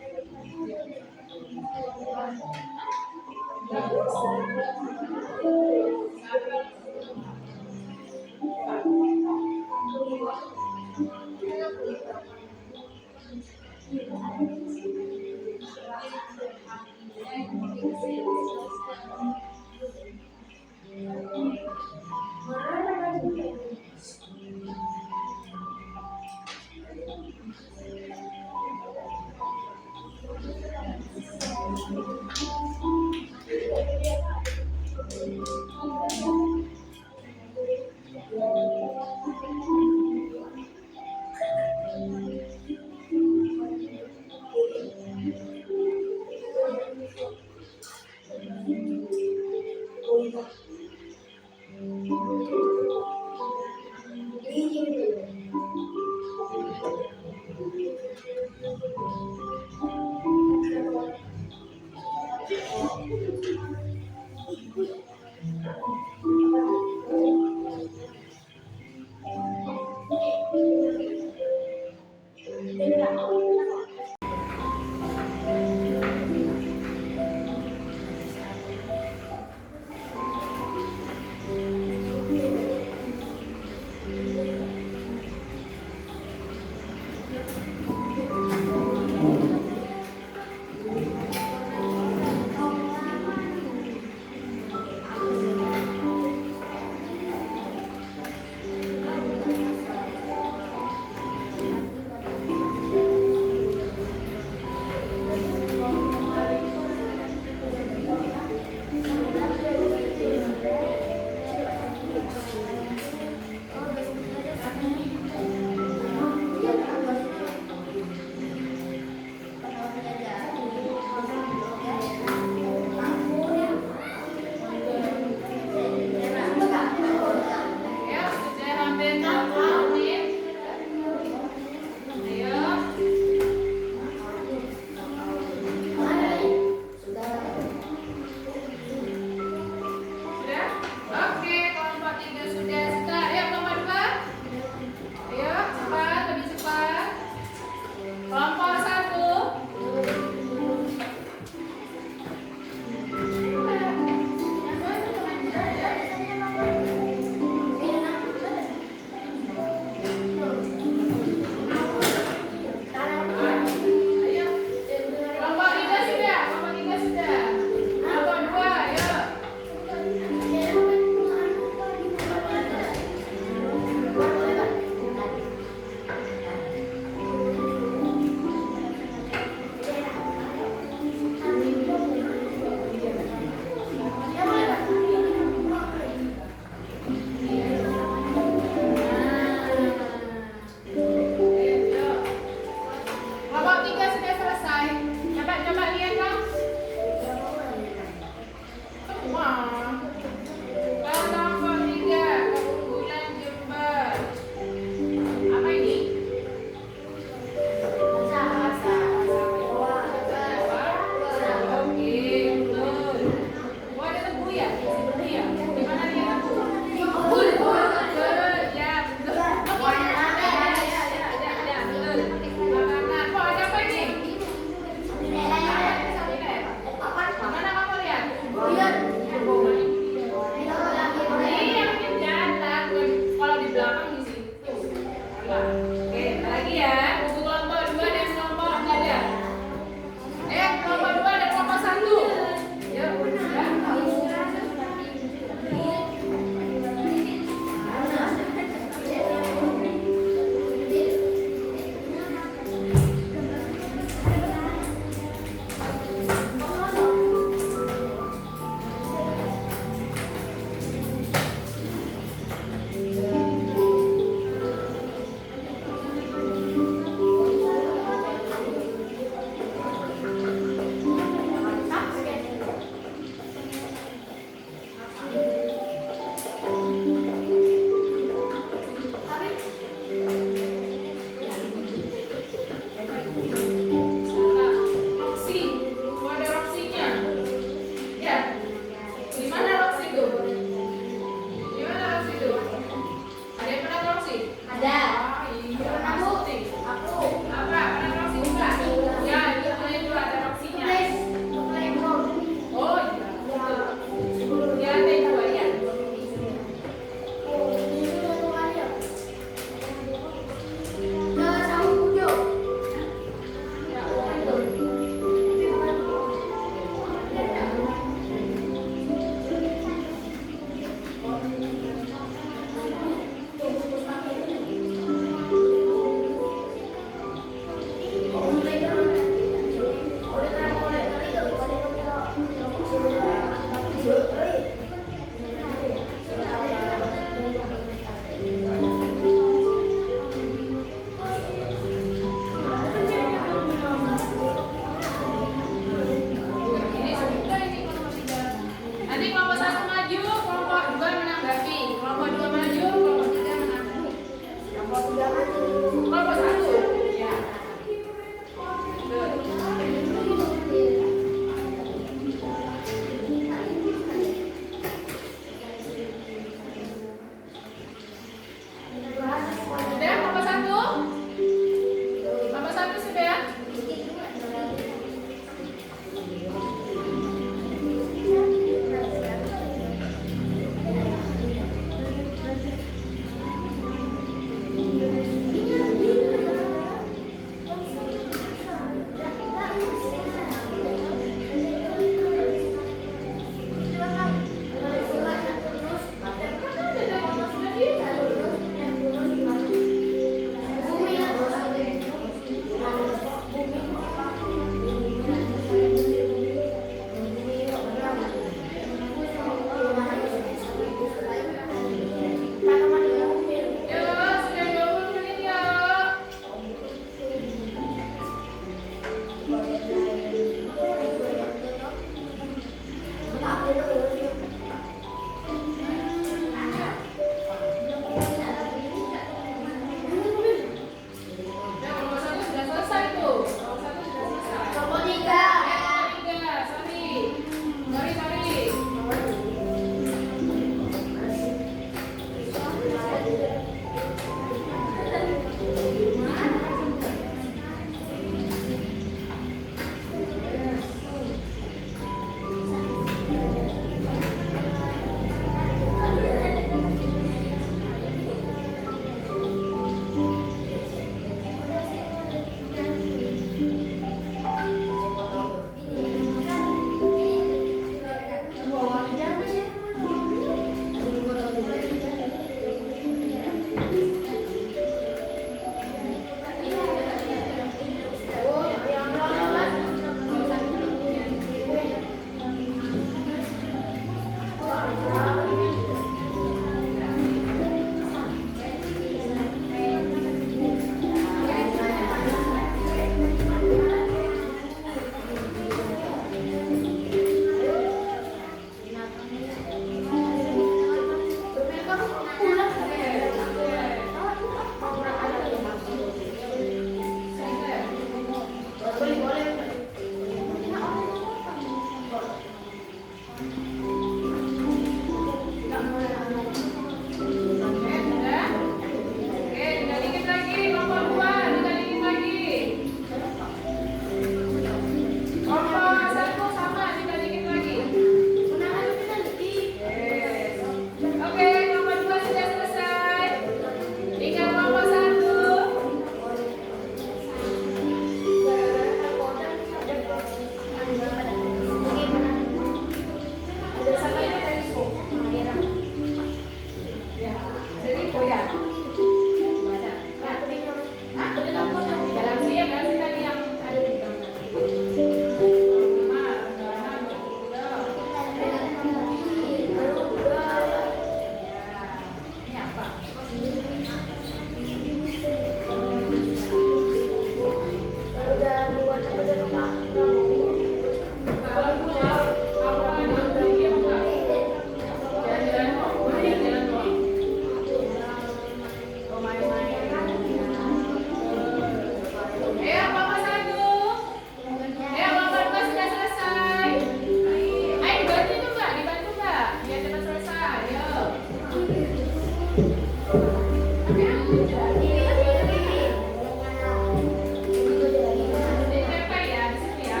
Ditempel ya di situ ya.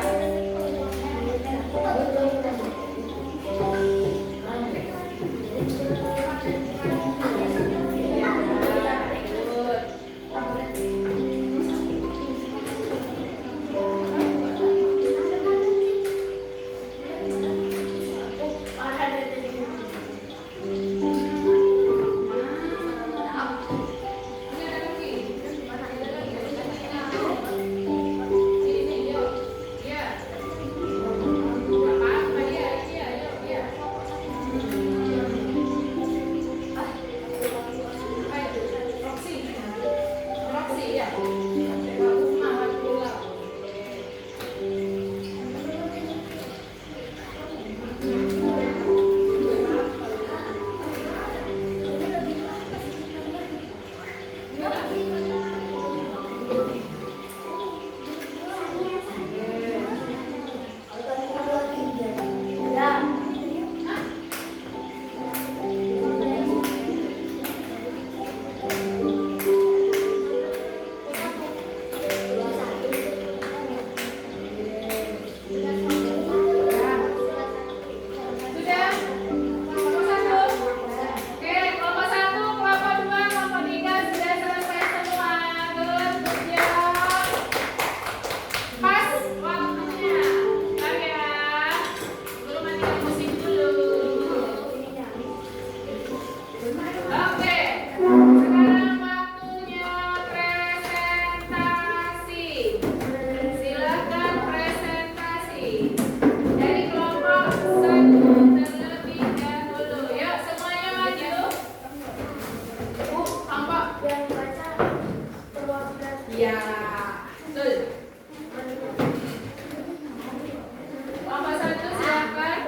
Ya, good. Ini ada lagi. Ada lagi. Ini yuk. Ya. Apa dia? Iya, yuk, ya. Roxy. Roxy ya. Bagus banget pula. Sudah? Kelompok 1? Oke, kelompok 1, kelompok 2, kelompok 3 sudah selesai semua. Good job. Pas waktunya. Bentar ya. Belum matikan musik dulu. Oke, sekarang waktunya presentasi. Silakan presentasi. Dari kelompok 1 terlebih dahulu. Yuk, semuanya maju. Kelompok. Ya, betul. Kelompok 1 silakan.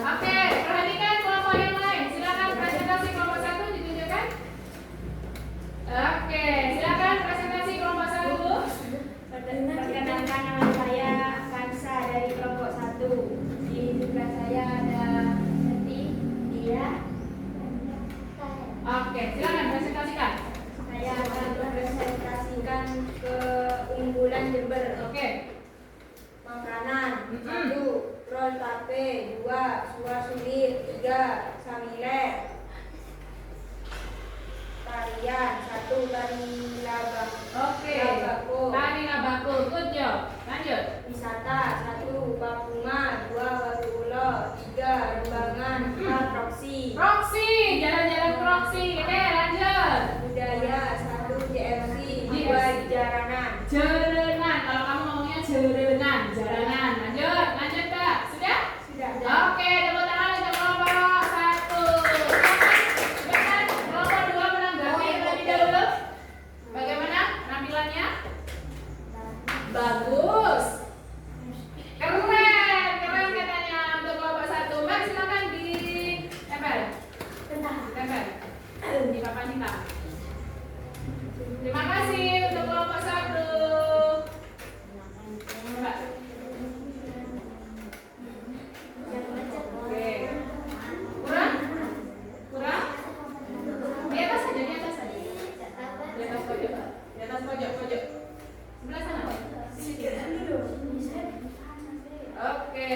Oke, perhatikan kelompok yang lain. Silakan presentasi kelompok 1 ditunjukkan. Oke, silakan presentasi kelompok 1. Perkenalkan, nama saya Kansa dari kelompok 1. Di sebelah saya ada Seti, Dia. Oke, silakan presentasikan. Saya akan mempresentasikan keunggulan Jember. Oke. Makanan. Mm-mm. 1. Roll tape. 2. Suar sulit. 3. Samile. Tarian. 1. Tari labak. Oke. Labako. Tari labako. Good job. Lanjut. Wisata. 1. Papungan. 2. Watu Ulo. 3. Rembangan. 4. Roxy. Roxy, jalan-jalan ke Roxy. Oke, lanjut. Budaya. 1. JFC. 2. JFC. Jaranan. Jalanan. Kalau kamu ngomongnya jalanan, jalanan. Lanjut, lanjut Kak. Sudah? Sudah. Oke, tepuk tangan untuk kelompok 1. Silakan kelompok 2 menanggapi terlebih dahulu. Bagaimana penampilannya? Bagus. Keren, keren katanya untuk kelompok 1. Mbak silakan ditempel. Tempel di papan hitam. Terima kasih untuk kelompok 1. Mbak. Oke. Kurang? Kurang? Di atas saja, di atas saja. Di atas pojok. Di atas pojok, pojok. Sebelah sana. Oke.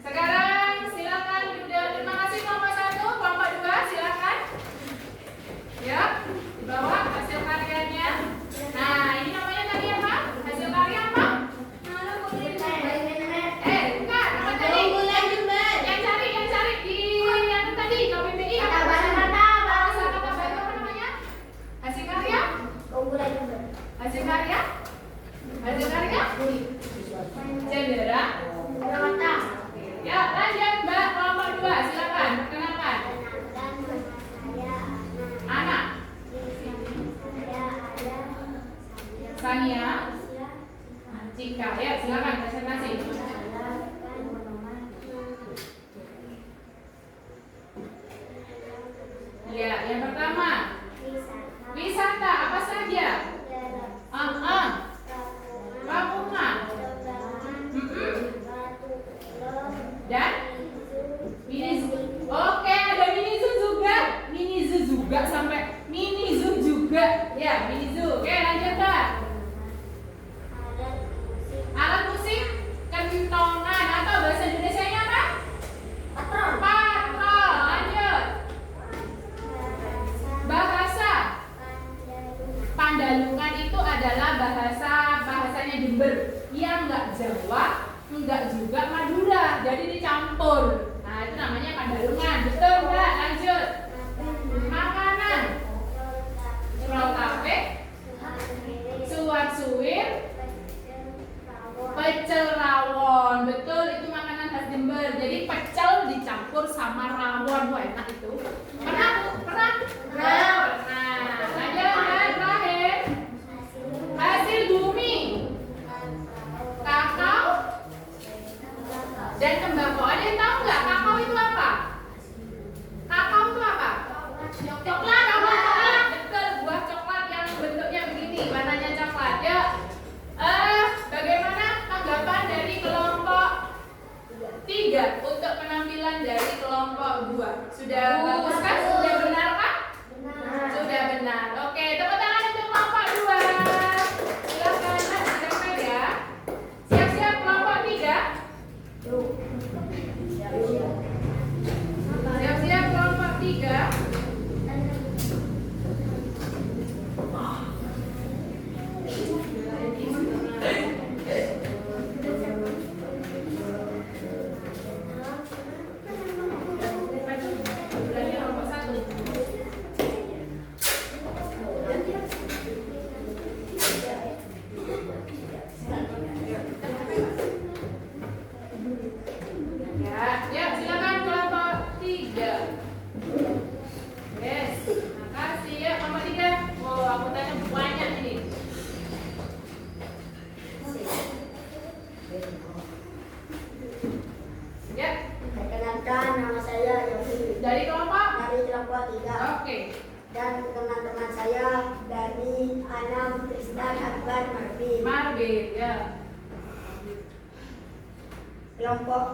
Sekarang silakan sudah. Terima kasih kelompok 1, kelompok 2 silakan. Ya, dibawa hasil karyanya. Nah, ini namanya tadi apa? Hasil karya apa? Bukan, apa tadi? Yang cari di yang tadi KPPI apa? Bahasa kata baru apa namanya? Hasil karya? Hasil karya? Hasil karya? Cendera. Ya, lanjut Mbak kelompok 2 silakan perkenalkan. Anak Sania Cika, ya silakan presentasi. Ya, yang pertama wisata apa saja? Papungan. Dan mini zoo. enggak juga Madura, jadi dicampur. Nah, itu namanya Pandalungan. Betul enggak? Lanjut. Makanan. Pulau tape, suat suwir, pecel rawon. Betul, itu makanan khas Jember. Jadi pecel dicampur sama rawon. Wah, enak itu. Pernah? Pernah? Pernah. Lanjut, terakhir. Hasil bumi. Kakao dan tembakau. Ada yang tahu nggak kakao itu apa? Kakao itu apa? Coklat, coklat. Betul, buah coklat yang bentuknya begini, warnanya coklat. Ya. Bagaimana tanggapan dari kelompok 3 untuk penampilan dari kelompok 2? Sudah bagus kan? Sudah benar kan? Sudah benar. Oke, tepuk tangan untuk kelompok 2. Silakan ditempel ya. Siap-siap kelompok 3. Siap-siap kelompok 3. Kelompok 1. Ya, silakan kelompok 3. Yes, makasih ya kelompok 3. Oh, aku tanya banyak ini. Ya, Perkenalkan, nama saya Yofi dari kelompok. dari kelompok 3 Oke. dan teman-teman saya dari Anam, Tristan, Akbar, Marvin. Marvin, ya. Kelompok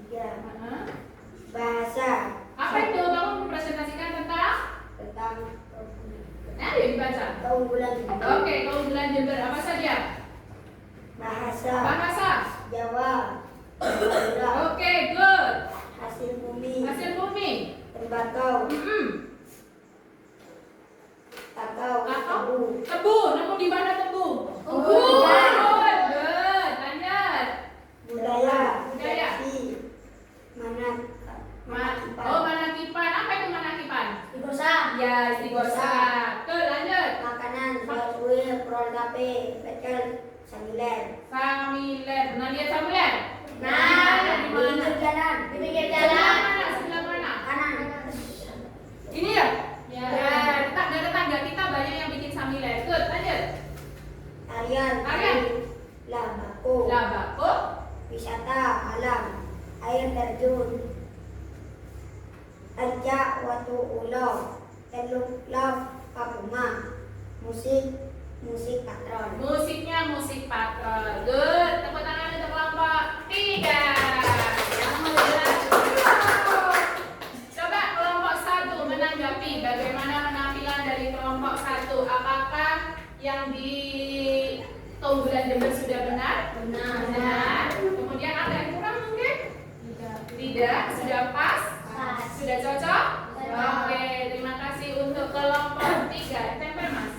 3 Mana? bahasa Apa itu? Kamu mempresentasikan tentang? tentang Nah, ya dibaca. keunggulan Jember. Oke, keunggulan Jember apa saja? Bahasa Bahasa. Jawa, Madura, Oke, good. hasil bumi, Hasil bumi. tembakau, kakao, Kakao. tebu, Tebu. Nemu di mana tebu? Oh, Good. good. Good. Lanjut. budaya, Budaya. versi, Oh, manakipan. Apa itu manakipan? Igosa, Ya, istiqosa. Good. Lanjut. makanan, kue, prol tape, pecel, samilen. Samilen. Pernah lihat samilen? Nah, Di mana? di pinggir Sebelah jalan, mana? Sebelah mana? kanan. Ini ya? Ya. Tetangga kita banyak yang bikin samilen. Good. Lanjut. Tarian, Tarian. labako, Labako. wisata alam, air terjun, arca watu ulo, teluk laut, papuma, musik patron. Musiknya musik patrol. Good. Tepuk tangan untuk kelompok 3. Coba kelompok 1 menanggapi bagaimana penampilan dari kelompok 1. Apakah yang di keunggulan Jember sudah benar? Benar. Kemudian ada yang kurang mungkin? Tidak. Sudah pas? Sudah cocok? Oke. Terima kasih untuk kelompok 3. Tempel mas.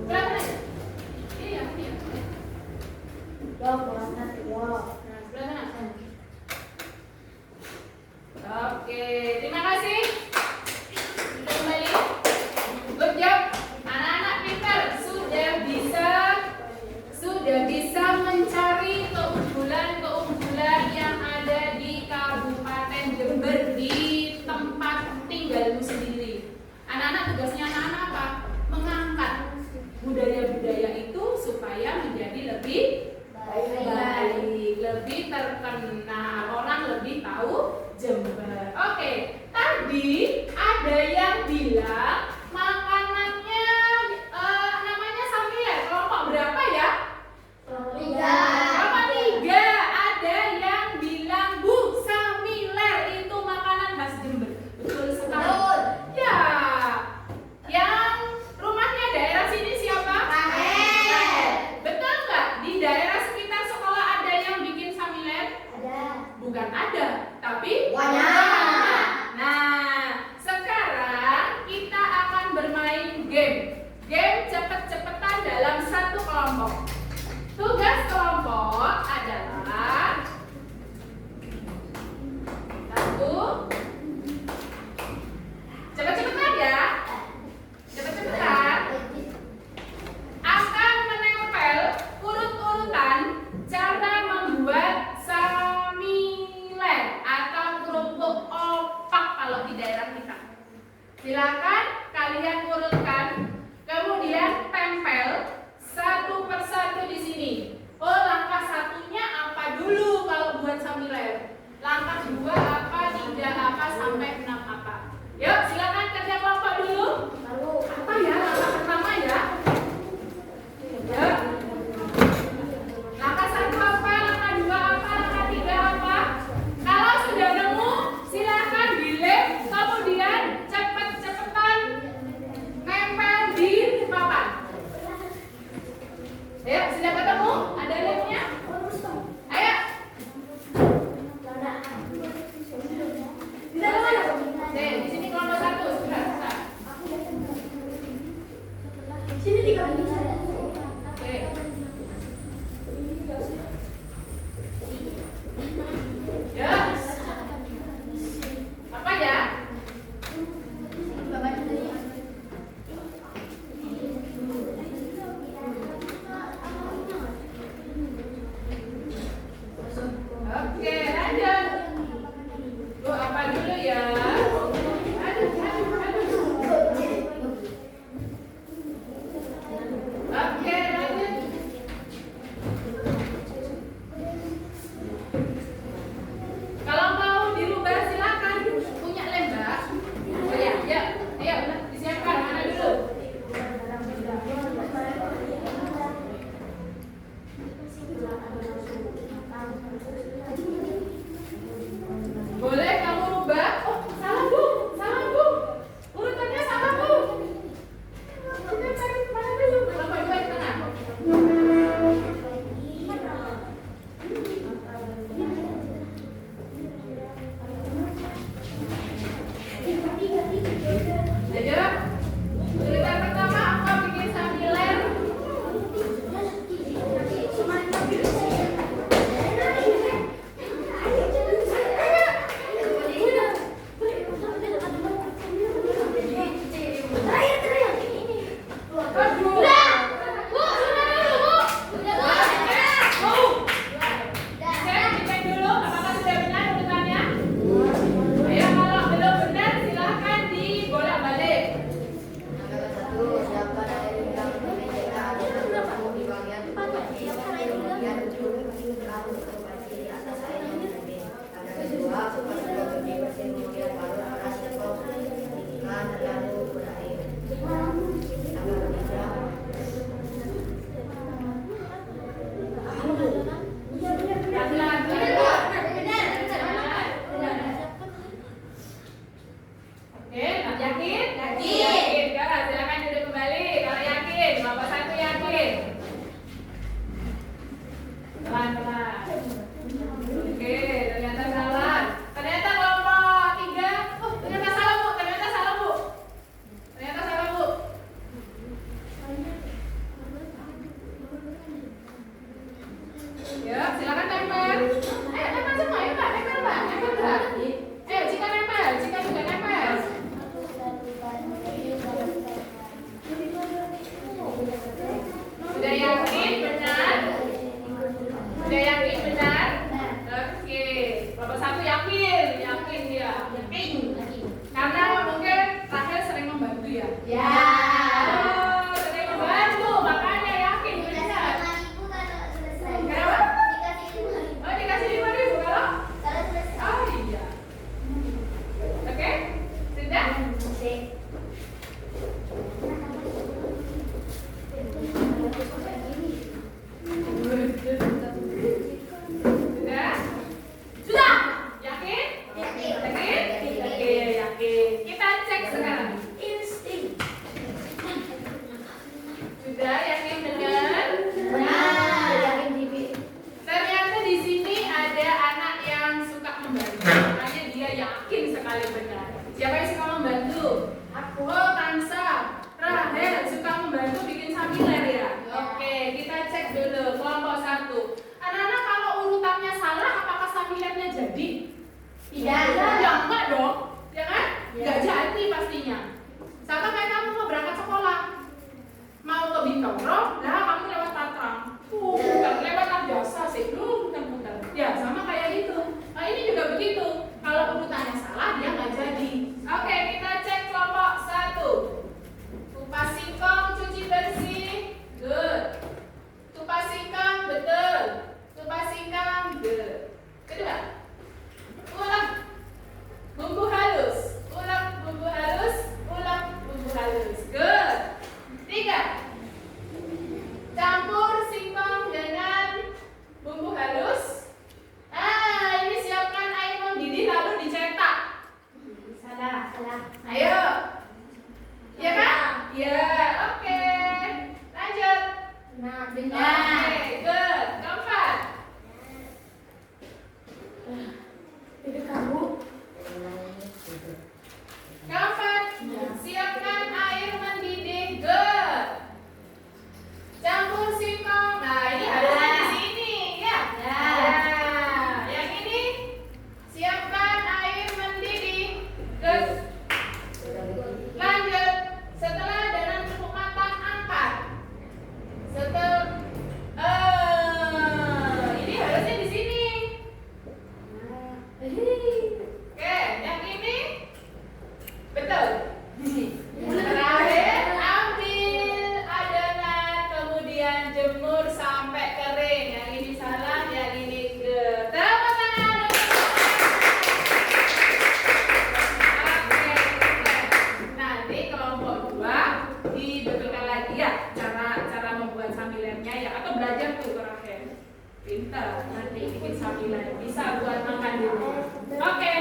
Berapa aja? Iya. Yo, puasa yo. Nah, sebelah sana. Oke, terima kasih. Kembali. Good job. Anak-anak pintar sudah bisa mencari keunggulan yang ada di Kabupaten Jember di tempat tinggalmu sendiri. Anak-anak tugasnya anak-anak apa? Mengangkat budaya-budaya itu supaya menjadi lebih baik, lebih terkenal, orang lebih tahu Jember. Oke, tadi ada yang bilang makanannya namanya samilen. Kelompok berapa ya? Kelompok 3. Ada yang bilang Bu, samilen itu makanan khas Jember. Betul sekali. Ya. Yang rumahnya daerah sini siapa? Betul nggak? Di daerah sekitar sekolah ada yang bikin samilen? Ada. Bukan ada, tapi Banyak. Nah, sekarang kita akan bermain game. Game cepet-cepetan dalam 1 satu kelompok. Tugas kelompok adalah satu, cepet-cepetan ya, cepet-cepetan, akan menempel urut-urutan cara membuat samilen atau kerupuk opak kalau di daerah kita. Silakan kalian urutkan, kemudian tempel satu persatu di sini. Oh, langkah satunya apa dulu kalau buat samilen? Langkah dua apa, tiga apa, sampai 6 apa? Yuk, silakan kerja kelompok dulu. Apa ya langkah pertama ya? Yuk. Langkah satu apa, langkah dua apa, langkah tiga apa? Kalau sudah nemu, silakan dilem, kemudian cepet-cepetan nempel di papan. Ayo, sudah ketemu? Ada lemnya? Ayo. Di sini kelompok satu, sudah. Sini 3 menit. Oke. Ya. Apa ya? Oke, lanjut. Bu, apa dulu ya? Aduh. Oke, lanjut. Kalau mau dirubah silakan. Punya lembar. Oh ya, ya. Ayo, disiapkan. Mana dulu? Boleh kamu rubah? Oh, salah Bu. Urutannya salah Bu. Kita cari mana dulu? Kelompok dua di tengah. Ayo. Urutan pertama apa bikin samilen? Cek dulu apakah sudah benar urutannya? Ayo, kalau belum benar silahkan dibolak-balik. Oke, yakin? Yakin. Kan? Silakan duduk kembali. Kalau yakin, kelompok satu yakin. Pelan-pelan. Oke, ternyata salah. Ternyata kelompok tiga. Oh, ternyata salah Bu. Ternyata salah Bu. Ya, silakan tempel. Ayo tempel semua, ya Pak. Tempel Pak. Ayo, jika nempel, jika juga nempel. Sudah yakin benar? Oke, kelompok satu yakin dia. Karena mungkin Rahel sering membantu ya. Oh, sering membantu, makanya yakin benar. Kenapa? Oh, dikasih 5.000 kalau? Oh iya. Oke, sudah? Sudah? Yakin? Oke, yakin. Kita cek sekarang. Sudah yakin benar? Ternyata di sini ada anak yang suka membantu. Makanya dia yakin sekali benar. Siapa yang suka membantu? Oh, Kansa. Rahel suka membantu bikin samilen ya. Oke. dong, ya kan? Ya. Nggak jadi pastinya. Sama kayak kamu mau berangkat sekolah, mau ke Bintoro, lah kamu lewat Patrang. Bukan lewat biasa sih, bukan. Ya sama kayak itu. Nah ini juga begitu. Kalau urutannya salah, dia nggak jadi. Oke, kita cek kelompok 1. Kupas singkong, cuci bersih, good. Kupas singkong, betul. Kupas singkong, good. Kedua, ulang bumbu halus, ulang bumbu halus, ulang bumbu halus, good. 3, campur singkong dengan bumbu halus. Ini siapkan air mendidih lalu dicetak. Salah. Ayo. Ya kan? Ya, oke. Lanjut. Nah, Oke, good. Keempat. Itu kamu. Keempat. Siapkan air mendidih, good. Campur singkong. Nah, ini harusnya di sini, ya. Nah, yang ini siapkan air mendidih, good. Lanjut. Setelah adonan cukup matang, angkat. Ini harusnya di sini. Oke, yang ini betul. Terakhir, ambil adonan kemudian jemur sampai kering. Yang ini salah, yang ini good. Tepuk tangan. Oke. Nanti kelompok 2 dibetulkan lagi ya cara membuat samilannya ya, atau belajar tuh terakhir. Pintar, nanti bikin samilan bisa buat makan di rumah. Oke,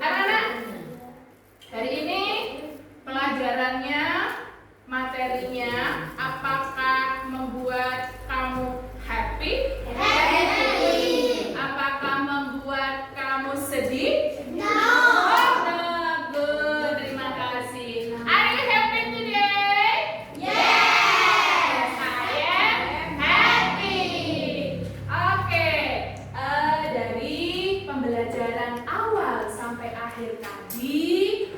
anak-anak, hari ini pelajarannya, materinya, apakah membuat kamu happy? Apakah membuat kamu sedih? Oh, no, good. Terima kasih. Are you happy today? Yes, I am happy. Oke, dari pembelajaran awal sampai akhir tadi,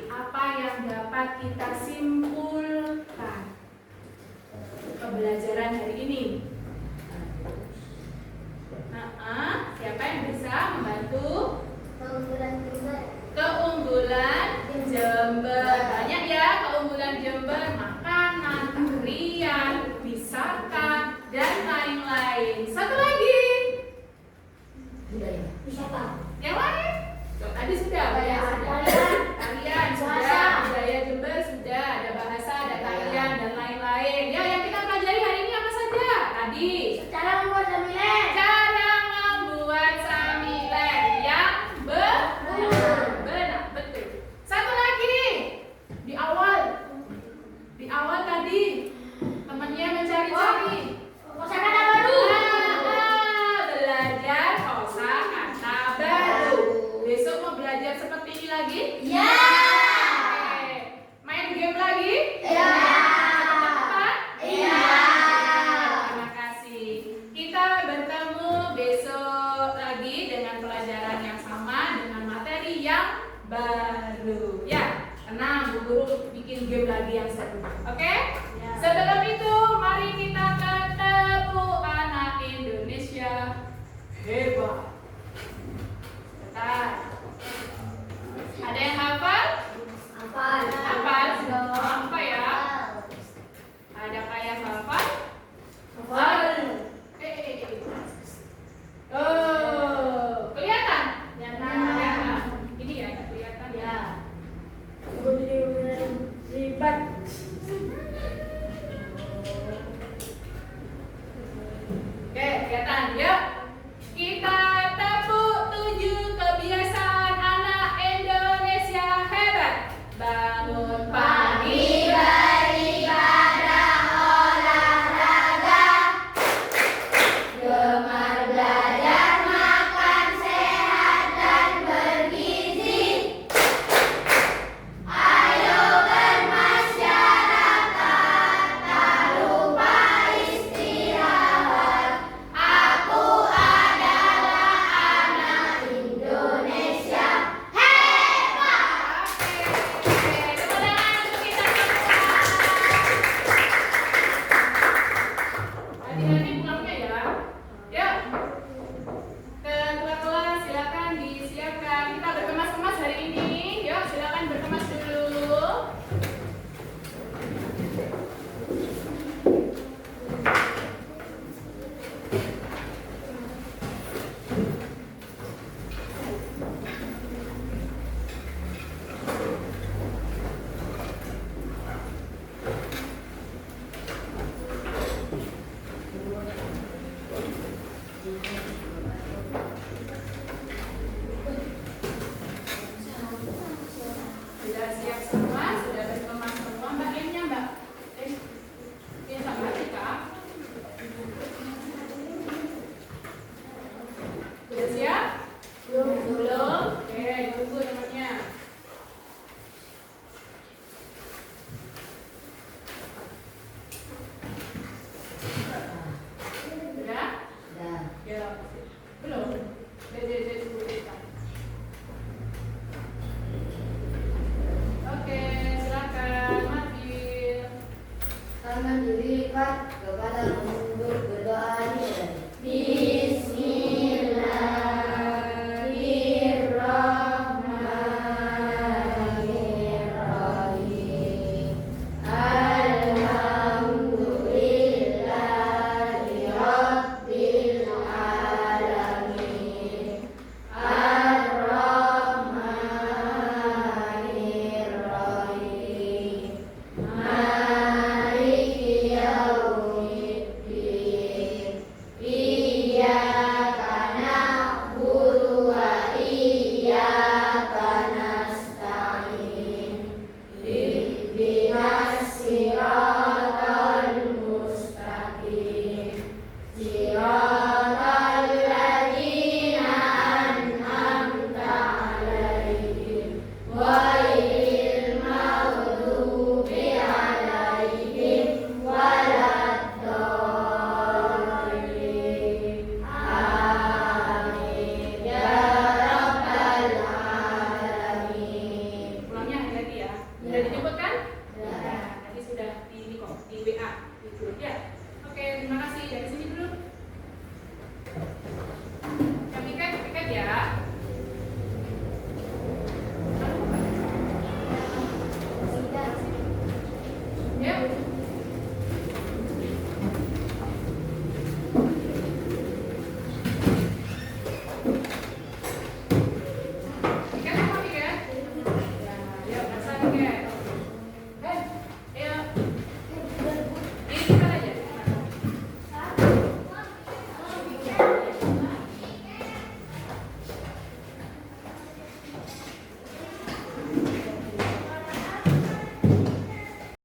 apa yang dapat kita simpulkan pembelajaran hari ini? Siapa yang bisa membantu? Keunggulan Jember. Banyak ya keunggulan Jember, makanan, tarian, wisata, dan lain-lain. Satu lagi. Yang lain? Tuh, tadi sudah. Tarian sudah, budaya Jember sudah, ada bahasa, ada tarian, dan lain-lain. Ya, yang kita pelajari hari ini apa saja? Tadi Cara membuat camilan. cara membuat samilen yang benar, betul. Satu lagi, di awal tadi temannya mencari-cari Kosakata baru. belajar kosakata baru. Besok mau belajar seperti ini lagi? Ya. Oke. Main game lagi? Ya. Cepat-cepat? Iya. Terima kasih. Kita bertemu besok lagi dengan pelajaran yang sama, dengan materi yang baru. Ya, tenang, Bu Guru bikin game lagi yang seru. Oke? Sebelum